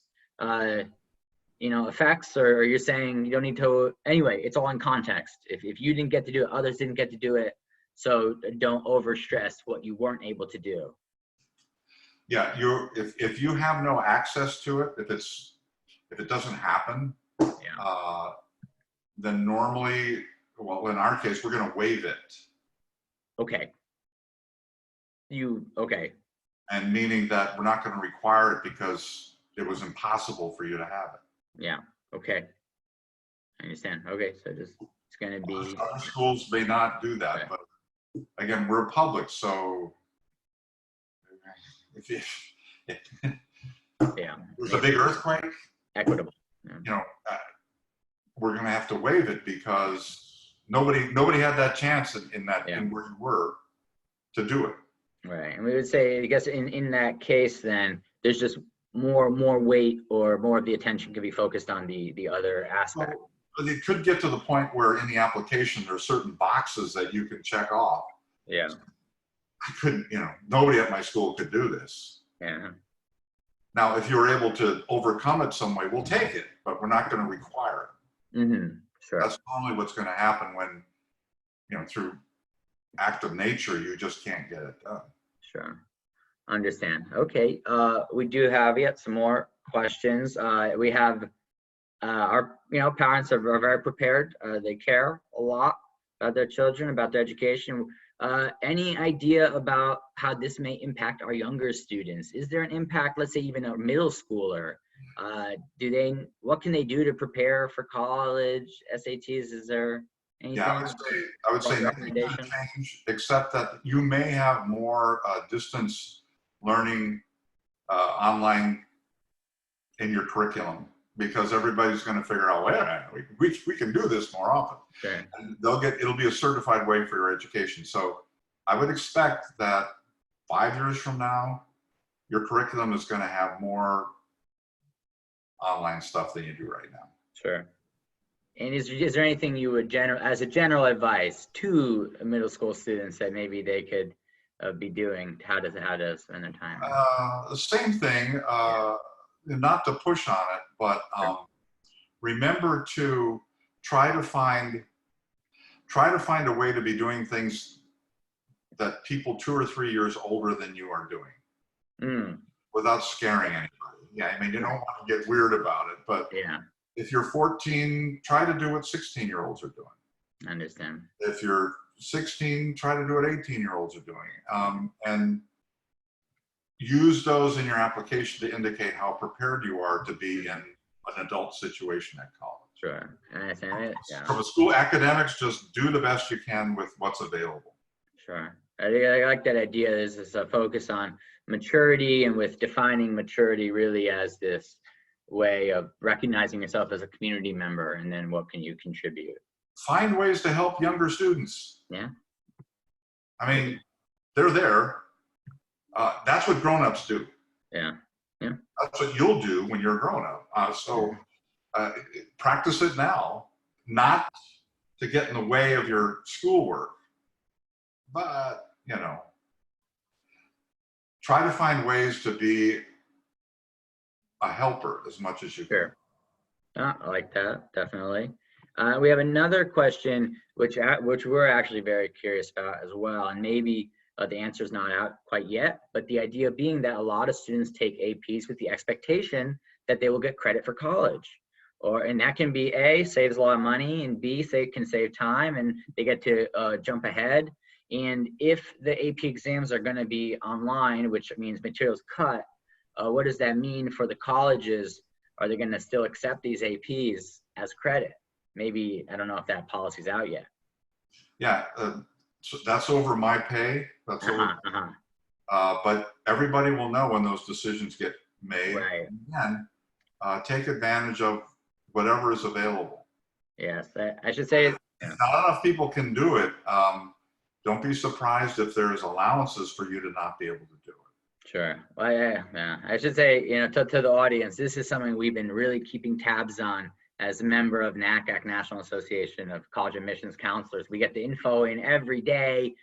effects, or you're saying you don't need to, anyway, it's all in context. If you didn't get to do it, others didn't get to do it. So don't overstress what you weren't able to do. Yeah, if you have no access to it, if it doesn't happen, then normally, well, in our case, we're going to waive it. Okay. Okay. And meaning that we're not going to require it because it was impossible for you to have it. Yeah. Okay. I understand. Okay. So it's going to be. Other schools may not do that, okay. But again, we're public, so if there's a big earthquake, equitable. We're going to have to waive it because nobody had that chance in where you were to do it. Right, and we would say, I guess in that case, then there's just more weight, or more of the attention can be focused on the other aspect. Well, it could get to the point where in the application there are certain boxes that you can check off. Yeah. I couldn't, nobody at my school could do this. Yeah. Now, if you're able to overcome it some way, we'll take it, but we're not going to require it. Sure. That's normally what's going to happen when, through act of nature, you just can't get it done. Sure. Understand. Okay. We do have yet some more questions. We have our parents are very prepared. They care a lot about their children, about their education. Any idea about how this may impact our younger students? Is there an impact, let's say even a middle schooler? What can they do to prepare for college, SATs? Is there anything? Yeah, I would say nothing to change, except that you may have more distance learning online in your curriculum. because everybody's going to figure out, wait a minute, we can do this more often. Sure. And it'll be a certified way for your education. So I would expect that 5 years from now, your curriculum is going to have more online stuff than you do right now. Sure. And is there anything you would as a general advice to middle school students that maybe they could be doing, how to spend their time? The same thing, not to push on it, but remember to try to find a way to be doing things that people 2 or 3 years older than you are doing without scaring anybody. Yeah, I mean, you don't want to get weird about it, but if you're 14, try to do what 16-year-olds are doing. I understand. If you're 16, try to do what 18-year-olds are doing. And use those in your application to indicate how prepared you are to be in an adult situation at college. Sure. I understand it. Yeah. From a school, academics, just do the best you can with what's available. Sure. I like that idea. There's this focus on maturity, and with defining maturity really as this way of recognizing yourself as a community member, and then what can you contribute. Find ways to help younger students. Yeah. I mean, they're there. That's what grown-ups do. Yeah. Yeah. That's what you'll do when you're a grown-up. So practice it now, not to get in the way of your schoolwork, but, you know, try to find ways to be a helper as much as you can. Sure. I like that, definitely. We have another question, which we're actually very curious about as well, and maybe the answer is not out quite yet, but the idea being that a lot of students take APs with the expectation that they will get credit for college, and that can be A, saves a lot of money, and B, can save time, and they get to jump ahead. And if the AP exams are going to be online, which means materials cut, what does that mean for the colleges? Are they going to still accept these APs as credit? Maybe, I don't know if that policy's out yet. Yeah, so that's over my pay. That's over. But everybody will know when those decisions get made. Right. And take advantage of whatever is available. Yes, I should say. If not enough people can do it, don't be surprised if there's allowances for you to not be able to do it. Sure. Well, yeah. I should say, you know, to the audience, this is something we've been really keeping tabs on as a member of NACAC, National Association of College Admissions Counselors. We get the info in every day,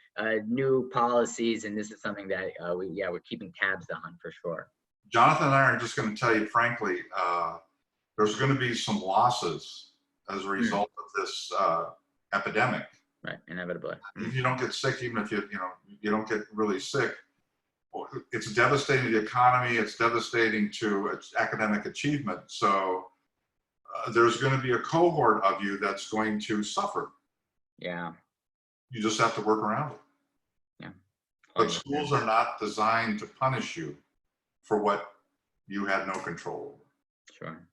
new policies, and this is something that we're keeping tabs on for sure. Jonathan and I are just going to tell you frankly, there's going to be some losses as a result of this epidemic. Right, inevitably. If you don't get sick, even if you don't get really sick, it's devastating to the economy. It's devastating to academic achievement. So there's going to be a cohort of you that's going to suffer. Yeah. You just have to work around it. Yeah. But schools are not designed to punish you for what you had no control over. Sure.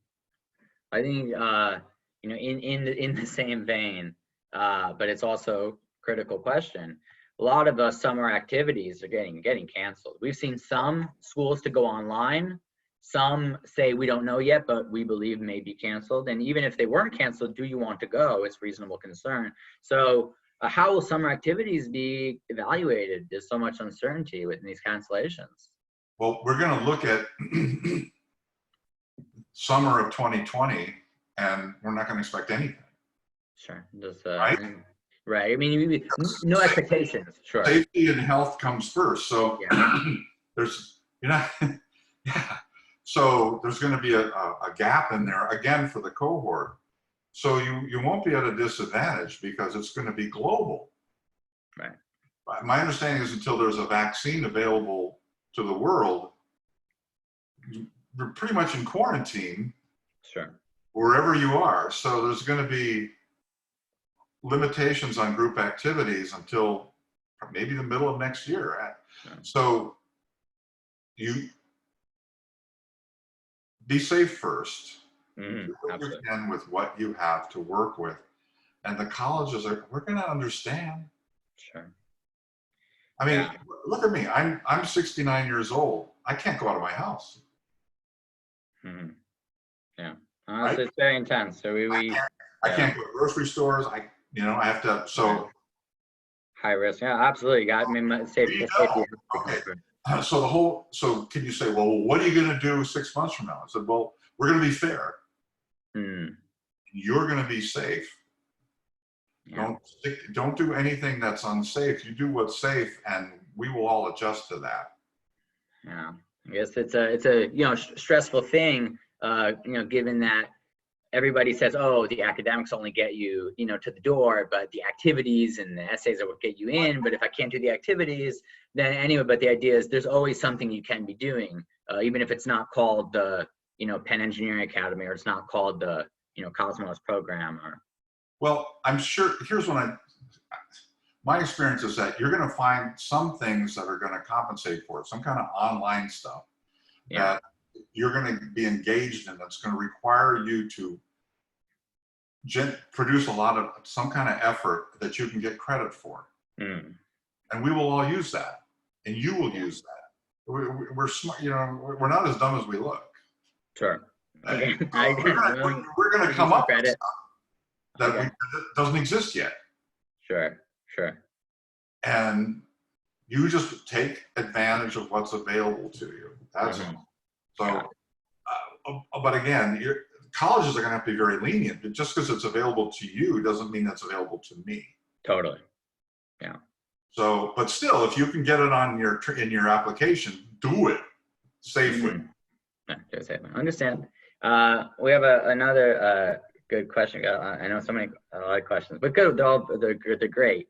I think you know, in the same vein, but it's also a critical question. A lot of summer activities are getting canceled. We've seen some schools to go online. Some say we don't know yet, but we believe may be canceled. And even if they weren't canceled, do you want to go? It's reasonable concern. So how will summer activities be evaluated? There's so much uncertainty within these cancellations. Well, we're going to look at summer of 2020, and we're not going to expect anything. Sure. Just, right? Right. I mean, no expectations. Sure. Safety and health comes first. So So there's going to be a gap in there again for the cohort. So you won't be at a disadvantage because it's going to be global. Right. My understanding is until there's a vaccine available to the world, you're pretty much in quarantine. Sure. Wherever you are. So there's going to be limitations on group activities until maybe the middle of next year. Sure. So you be safe first. Do what you can with what you have to work with. And the colleges we're going to understand. Sure. I mean, look at me. I'm 69 years old. I can't go out of my house. Yeah. Honestly, it's very intense. So I can't go to grocery stores. I have to, so. High risk. Yeah, absolutely. Got me. Safety. Okay. So can you say, well, what are you going to do 6 months from now? I said, well, we're going to be fair. You're going to be safe. Yeah. Don't do anything that's unsafe. You do what's safe, and we will all adjust to that. Yeah, I guess it's a stressful thing. Given that everybody says, oh, the academics only get you to the door, but the activities and the essays are what get you in. But if I can't do the activities, then anyway. But the idea is there's always something you can be doing, even if it's not called the Penn Engineering Academy, or it's not called the Cosmos program. Or well, I'm sure. Here's what my experience is that you're going to find some things that are going to compensate for it, some kind of online stuff that you're going to be engaged in that's going to require you to produce a lot of some kind of effort that you can get credit for. And we will all use that, and you will use that. We're smart, we're not as dumb as we look. Sure. Okay. We're going to come up with stuff that doesn't exist yet. Sure. And you just take advantage of what's available to you. That's all. So, but again, colleges are going to have to be very lenient. But just because it's available to you doesn't mean it's available to me. Totally. Yeah. So, but still, if you can get it on in your application, do it safely. I understand. We have another good question. I know a lot of questions, but good. They're great.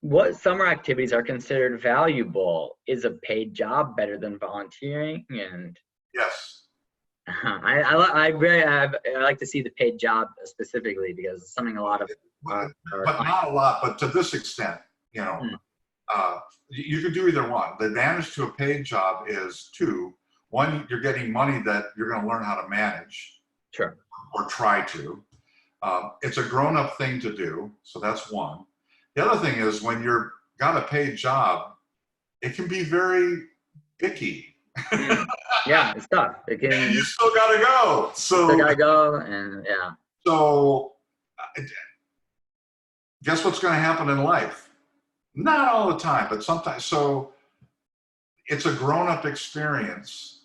What summer activities are considered valuable? Is a paid job better than volunteering? And yes, I like to see the paid job specifically, because it's something a lot of but not a lot, but to this extent, you could do either one. The advantage to a paid job is two. One, you're getting money that you're going to learn how to manage. Sure. Or try to. It's a grown-up thing to do, so that's one. The other thing is, when you're got a paid job, it can be very icky. Yeah, it's tough. And you still got to go. And yeah. So, guess what's going to happen in life? Not all the time, but sometimes. So, it's a grown-up experience.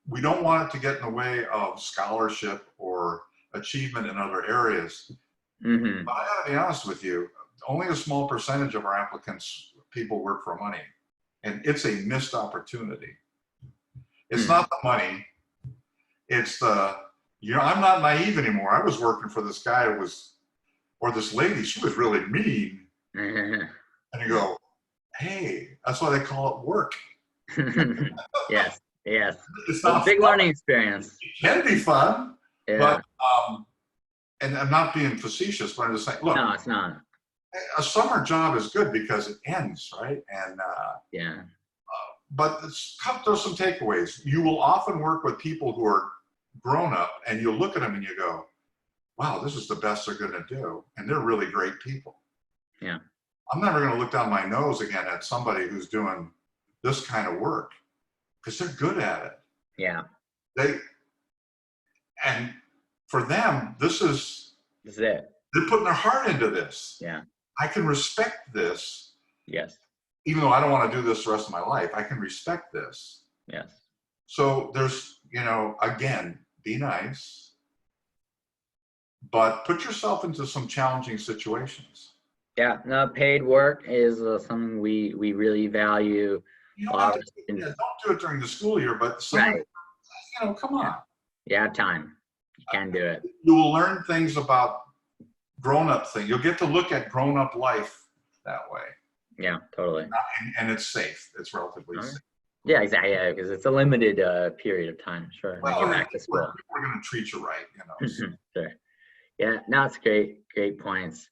We don't want it to get in the way of scholarship or achievement in other areas. But I got to be honest with you, only a small percentage of our applicants, people work for money. And it's a missed opportunity. It's not the money. It's the, I'm not naive anymore. I was working for this guy or this lady, she was really mean. And you go, hey, that's why they call it work. Yes. It's not a big learning experience. It can be fun, but and I'm not being facetious, but I'm just saying, look, no, it's not. A summer job is good because it ends, right? And but there's some takeaways. You will often work with people who are grown up, and you'll look at them and you go, wow, this is the best they're going to do, and they're really great people. Yeah. I'm never going to look down my nose again at somebody who's doing this kind of work, because they're good at it. Yeah. And for them, this is it. They're putting their heart into this. Yeah. I can respect this. Yes. Even though I don't want to do this the rest of my life, I can respect this. Yes. So there's, again, be nice, but put yourself into some challenging situations. Yeah, no, paid work is something we really value. Don't do it during the school year, but come on. You have time. You can do it. You will learn things about grown-up things. You'll get to look at grown-up life that way. Yeah, totally. And it's safe. It's relatively safe. Yeah, exactly. Yeah, because it's a limited period of time. Sure. Well, back to school. We're going to treat you right, So. Sure. Yeah, no, it's great points.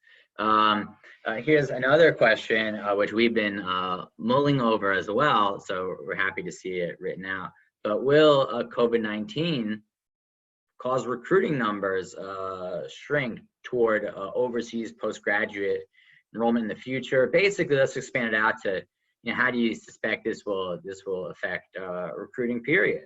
Here's another question, which we've been mulling over as well, so we're happy to see it written out. But will COVID-19 cause recruiting numbers shrink toward overseas postgraduate enrollment in the future? Basically, let's expand it out to, how do you suspect this will affect recruiting period?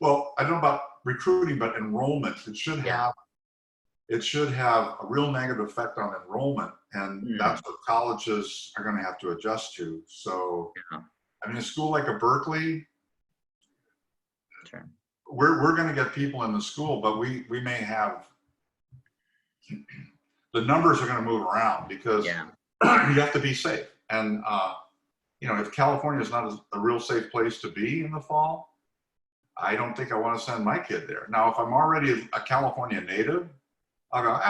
Well, I don't know about recruiting, but enrollment. It should have a real negative effect on enrollment, and that's what colleges are going to have to adjust to. So, I mean, a school like a Berkeley, Sure. we're going to get people in the school, but we may have, the numbers are going to move around because you have to be safe. And, you know, if California is not a real safe place to be in the fall, I don't think I want to send my kid there. Now, if I'm already a California native, I'll go,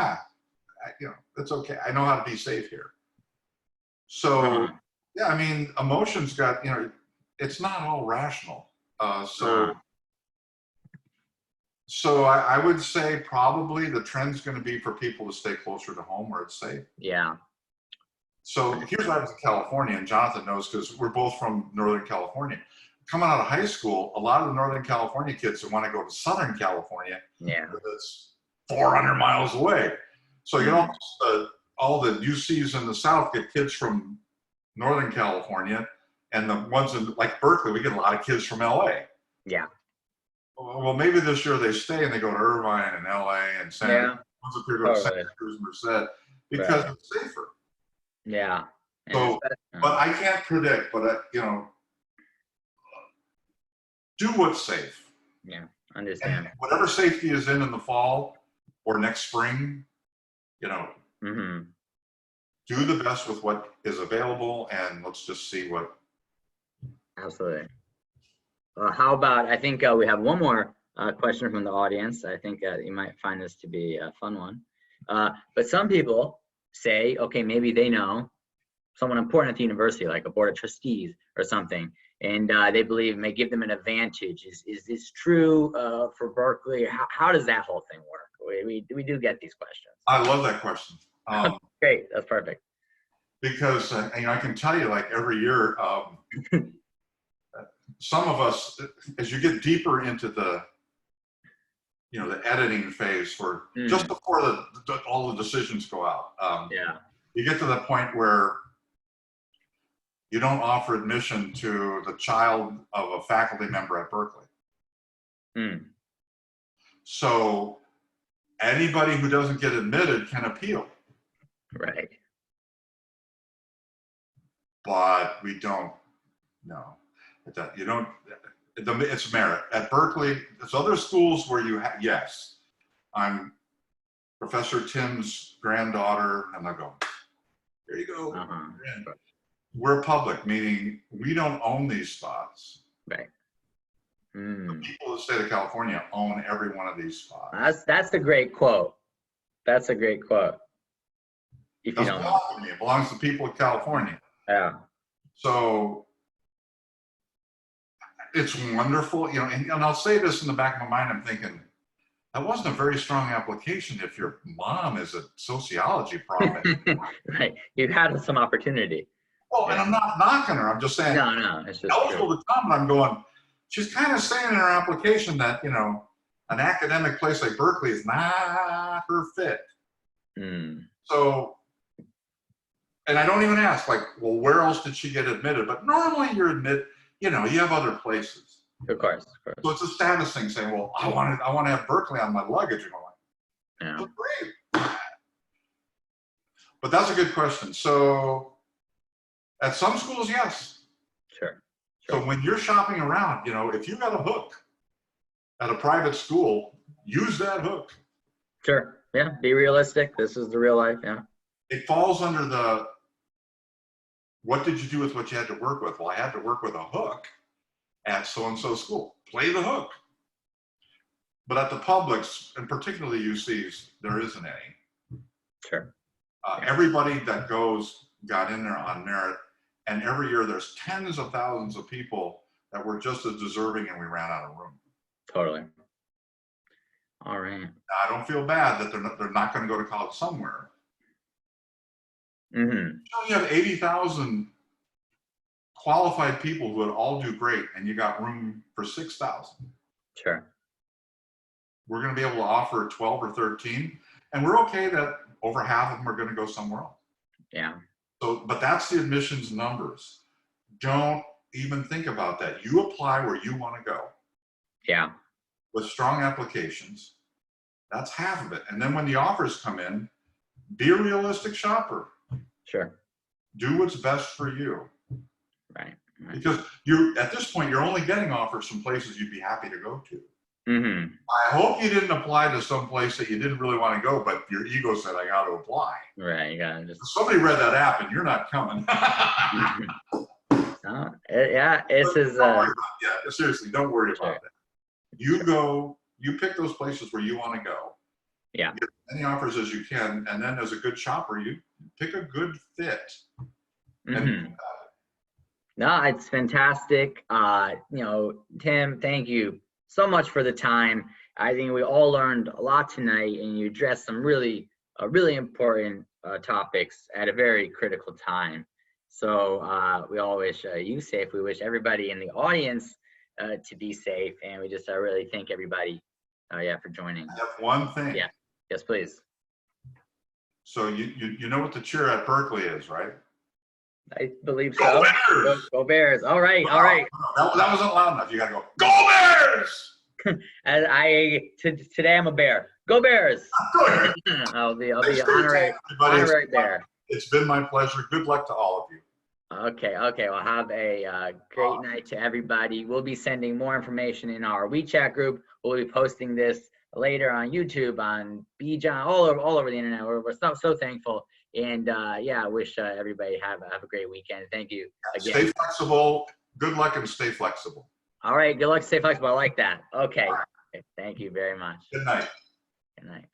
you know, it's okay. I know how to be safe here. So, yeah, I mean, emotions got, you know, it's not all rational. So I would say probably the trend's going to be for people to stay closer to home where it's safe. Yeah. So here's what I was in California, and Jonathan knows because we're both from Northern California. Coming out of high school, a lot of the Northern California kids that want to go to Southern California, it's 400 miles away. So you know, all the UCs in the South get kids from Northern California, and the ones in like Berkeley, we get a lot of kids from LA. Yeah. Well, maybe this year they stay and they go to Irvine and LA and Santa. Ones up here go to Santa Cruz, Merced, because it's safer. Yeah. So, but I can't predict. But you know, do what's safe. Yeah, understand. And whatever safety is in the fall or next spring, you know, do the best with what is available, and let's just see what. Absolutely. How about, I think we have one more question from the audience. I think you might find this to be a fun one. But some people say, okay, maybe they know someone important at the university, like a board of trustees or something, and they believe it may give them an advantage. Is this true for Berkeley? How does that whole thing work? We do get these questions. I love that question. Great, that's perfect. Because you know, I can tell you, like every year, some of us, as you get deeper into the, you know, the editing phase for just before all the decisions go out, you get to the point where you don't offer admission to the child of a faculty member at Berkeley. So anybody who doesn't get admitted can appeal. Right. But we don't know. You don't, it's merit. At Berkeley, there's other schools where you yes, I'm Professor Tim's granddaughter, and they'll go, there you go. We're public, meaning we don't own these spots. Right. The people of the state of California own every one of these spots. That's a great quote. That's a great quote. If you don't know. It belongs to the people of California. Yeah. So it's wonderful, you know, and I'll say this in the back of my mind, I'm thinking, that wasn't a very strong application if your mom is a sociology prof. Right, you've had some opportunity. Well, and I'm not knocking her, I'm just saying, no, it's just eligible to come, and I'm going, she's kind of saying in her application that, you know, an academic place like Berkeley is not her fit. So, and I don't even ask, like, well, where else did she get admitted? But normally you're admitted, you know, you have other places. Of course. So it's a status thing saying, well, I want to have Berkeley on my luggage. And I'm like, well, great. But that's a good question. So at some schools, yes. Sure. So when you're shopping around, you know, if you got a hook at a private school, use that hook. Sure. Yeah. Be realistic. This is the real life. Yeah. It falls under the, what did you do with what you had to work with? Well, I had to work with a hook at so-and-so school. Play the hook. But at the publics, and particularly UCs, there isn't any. Sure. Everybody that got in there on merit, and every year there's tens of thousands of people that were just as deserving, and we ran out of room. Totally. All right. Now, I don't feel bad that they're not going to go to college somewhere. You have 80,000 qualified people who would all do great, and you got room for 6,000. Sure. We're going to be able to offer 12 or 13, and we're okay that over half of them are going to go somewhere else. Yeah. So, but that's the admissions numbers. Don't even think about that. You apply where you want to go. Yeah. with strong applications. That's half of it. And then when the offers come in, be a realistic shopper. Sure. Do what's best for you. Right. Because you're at this point, you're only getting offers from places you'd be happy to go to. Mm-hmm. I hope you didn't apply to some place that you didn't really want to go, but your ego said, I got to apply. Right. You gotta just. Somebody read that app and you're not coming. No, yeah, this is. Yeah, seriously, don't worry about Sure. that. You go, you pick those places where you want to go. Yeah. Get as many offers as you can, and then as a good shopper, you pick a good fit. Mm-hmm. No, it's fantastic. Tim, thank you so much for the time. I think we all learned a lot tonight, and you addressed some really important topics at a very critical time. So we all wish you safe. We wish everybody in the audience to be safe, and we just really thank everybody, for joining. I have one thing. Yeah. Yes, please. So you know what the cheer at Berkeley is, right? I believe Go so. Bears! Go Bears. All right. All right. That wasn't loud enough. You got to go Bears! And today I'm a Bear. Go Bears! Go Bears! I'll be Thanks for your time, everybody. honorary Bear. It's been my pleasure. Good luck to all of you. Okay. Well, have a great night to everybody. We'll be sending more information in our WeChat group. We'll be posting this later on YouTube, on BJon, all over the internet. We're so thankful. And I wish everybody have a great weekend. Thank you again. Stay flexible. Good luck and stay flexible. All right. Good luck. Stay flexible. I like that. Okay. Thank you very much. Good night. Good night.